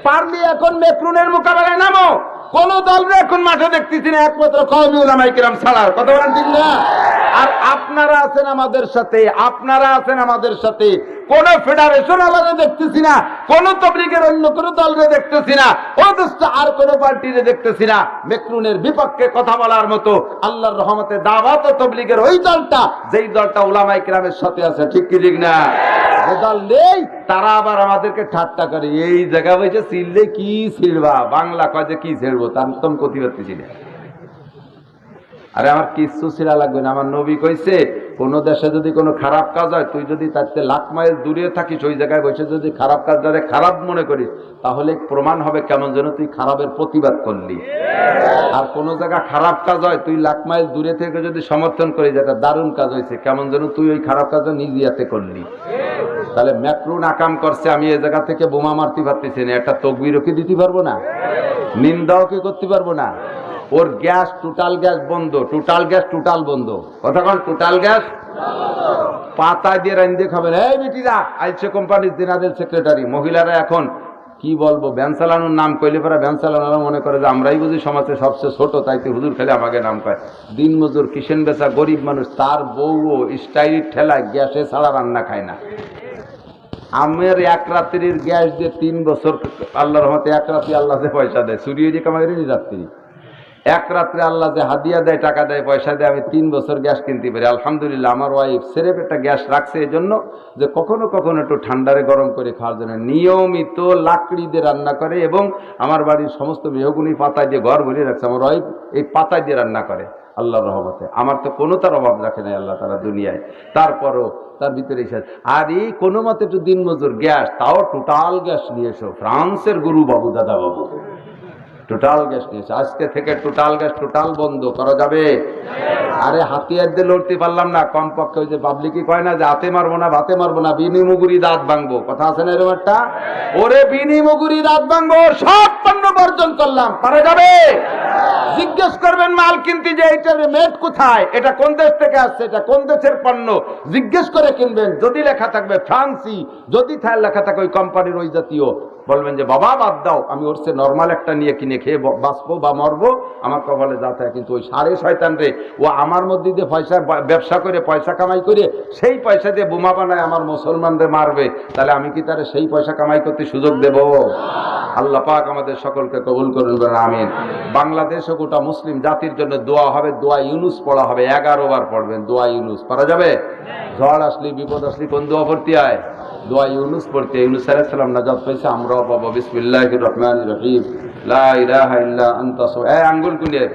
পারলি এখন ম্যাক্রনের মোকাবেলায় নামো। কোন দলরে এখন মাঠে দেখতেছি না, একমাত্র কওমি উলামায়ে কেরাম ছাড়ার। কথা বলেন ঠিক না? আর আপনারা আছেন আমাদের সাথে, আপনারা আছেন আমাদের সাথে। কোন ফেডারেশন আলাদা দেখতেছি না, কোন তবলিগের অন্য কোন দলরে দেখতেছি না, অথচ আর কোন পার্টিরে দেখতেছি না ম্যাক্রনের বিপক্ষে কথা বলার মতো। আল্লাহর রহমতে দাওয়াত ও তবলিগের ওই দলটা, যেই দলটা উলামায়ে কেরামের সাথে আছে, ঠিক কি ঠিক না? যে দল নেই তারা আবার আমাদেরকে ঠাট্টা করে, এই জায়গা বসে ছিড়লে কি ছিড়বা, বাংলা কয় যে কি ছিড়বো, তার তো ক্ষতি করতেছি না। আরে আমার কিচ্ছু ছিড়া লাগবে না। আমার নবী কইছে, কোন দেশে যদি কোনো খারাপ কাজ হয়, তুই যদি তাতে লাখ মাইল দূরে থাকিস, ওই জায়গায় বসে যদি খারাপ কাজ যারা খারাপ মনে করিস, তাহলে প্রমাণ হবে কেমন যেন তুই খারাপের প্রতিবাদ করলি। আর কোন জায়গা খারাপ কাজ হয়, তুই লাখ মাইল দূরে থেকে যদি সমর্থন করিস, যেটা দারুণ কাজ হয়েছে, কেমন যেন তুই ওই খারাপ কাজটা নিজে হাতে করলি। তাহলে ম্যাক্রুন আকাম করছে, আমি এই জায়গা থেকে বোমা মারতে পারতেছি না, একটা তকবিরও কি দিতে পারবো না? নিন্দাও কি করতে পারবো না? ওর গ্যাস, টোটাল গ্যাস বন্ধ, টোটাল গ্যাস টোটাল বন্ধ। কথা কন, টোটাল গ্যাস পাতা দিয়ে রান্ধে খাবেন। এই বেটিরা আইছে কোম্পানির দিনাদের সেক্রেটারি, মহিলারা এখন কি বলবো, ভ্যান চালানোর নাম কইলে পরে ভ্যান চালানোরা মনে করে যে আমরাই বুঝি সমাজে সবচেয়ে ছোট, তাইতে হুজুর খেলে আমাকে নাম কয়। দিন মজুর, কিষেন বেচা গরিব মানুষ, তার বউও স্টাইল ঠেলায় গ্যাসে ছাড়া রান্না খায় না। আমের এক রাত্রির গ্যাস দিয়ে 3 বছর, আল্লাহর রহমতে এক রাত্রি আল্লাহ যে পয়সা দেয়, চুরিয়ে যে কামাই নি রাত্রি, এক রাত্রে আল্লাহ যে হাদিয়া দেয়, টাকা দেয়, পয়সা দেয়, আমি 3 বছর গ্যাস কিনতে পারি। আলহামদুলিল্লাহ। আমার ওয়াইফ সেরেপ একটা গ্যাস রাখছে এই জন্য যে কখনো কখনো একটু ঠান্ডারে গরম করে খাওয়ার জন্য। নিয়মিত লাকড়ি দিয়ে রান্না করে, এবং আমার বাড়ির সমস্ত মেহগুনি পাতা দিয়ে ঘর ভরিয়ে রাখছে। আমার ওয়াইফ এই পাতা দিয়ে রান্না করে আল্লাহর রহমতে। আমার তো কোনো তার অভাব রাখে নাই আল্লাহ তারা দুনিয়ায়। তারপরও তার ভিতরে আর এই কোনো মতে একটু দিন মজুর গ্যাস, তাও টোটাল গ্যাস নিয়ে এসো। ফ্রান্সের গুরু বাবু, দাদা বাবু টোটাল গ্যাস নিয়েছে। আজকে থেকে টোটাল গ্যাস টোটাল বন্ধ করা যাবে। আরে হাতিয়ার দিয়ে লড়তে পারলাম না, কমপক্ষে ওই যে পাবলিকই কয় না যে হাতে মারবো না, ভাতে মারবো না, বিনি মুগুরি দাঁত ভাঙবো, কথা আছে না এরকম একটা? ওরে বিনি মুগুরি দাঁত ভাঙবো, সব পণ্য বর্জন করলাম, পারা যাবে? জিজ্ঞেস করবেন মাল কিনতে যে এইটার মেট কোথায়, এটা কোন দেশ থেকে আসছে, এটা কোন দেশের পণ্য, জিজ্ঞেস করে কিনবেন। যদি লেখা থাকবে ফ্রান্সি, যদি লেখা থাকে ওই কোম্পানির ওই জাতীয়, বলবেন যে বাবা বাদ দাও, আমি ওর সে নর্মাল একটা নিয়ে কিনে খেয়ে বাঁচবো বা মরবো, আমার কপালে যা থাকে। কিন্তু ওই সাড়ে শয়তান রে, ও আমার মধ্যে দিয়ে পয়সা ব্যবসা করে, পয়সা কামাই করে, সেই পয়সা দিয়ে বোমা বানায় আমার মুসলমানদের মারবে, তাহলে আমি কি তারে সেই পয়সা কামাই করতে সুযোগ দেব? আল্লাহ পাক আমাদের সকলকে কবুল করুন, আমিন। বাংলাদেশও গোটা মুসলিম জাতির জন্য দোয়া হবে, দোয়া ইউনুস পড়া হবে, 11 বার পড়বেন দোয়া ইউনুস। পারা যাবে? ঝড় আসলি, বিপদ আসলি কোন দোয়া পড়তে হয়? দোয়া ইউনুস পড়তে। ইউনুস আলাইহিস সালাম নাজাত পাইছে, আমরাও পাবো। বিসমিল্লাহির রহমানির রহিম, লা ইলাহা ইল্লা আনতা, আঙ্গুল কুলিয়ে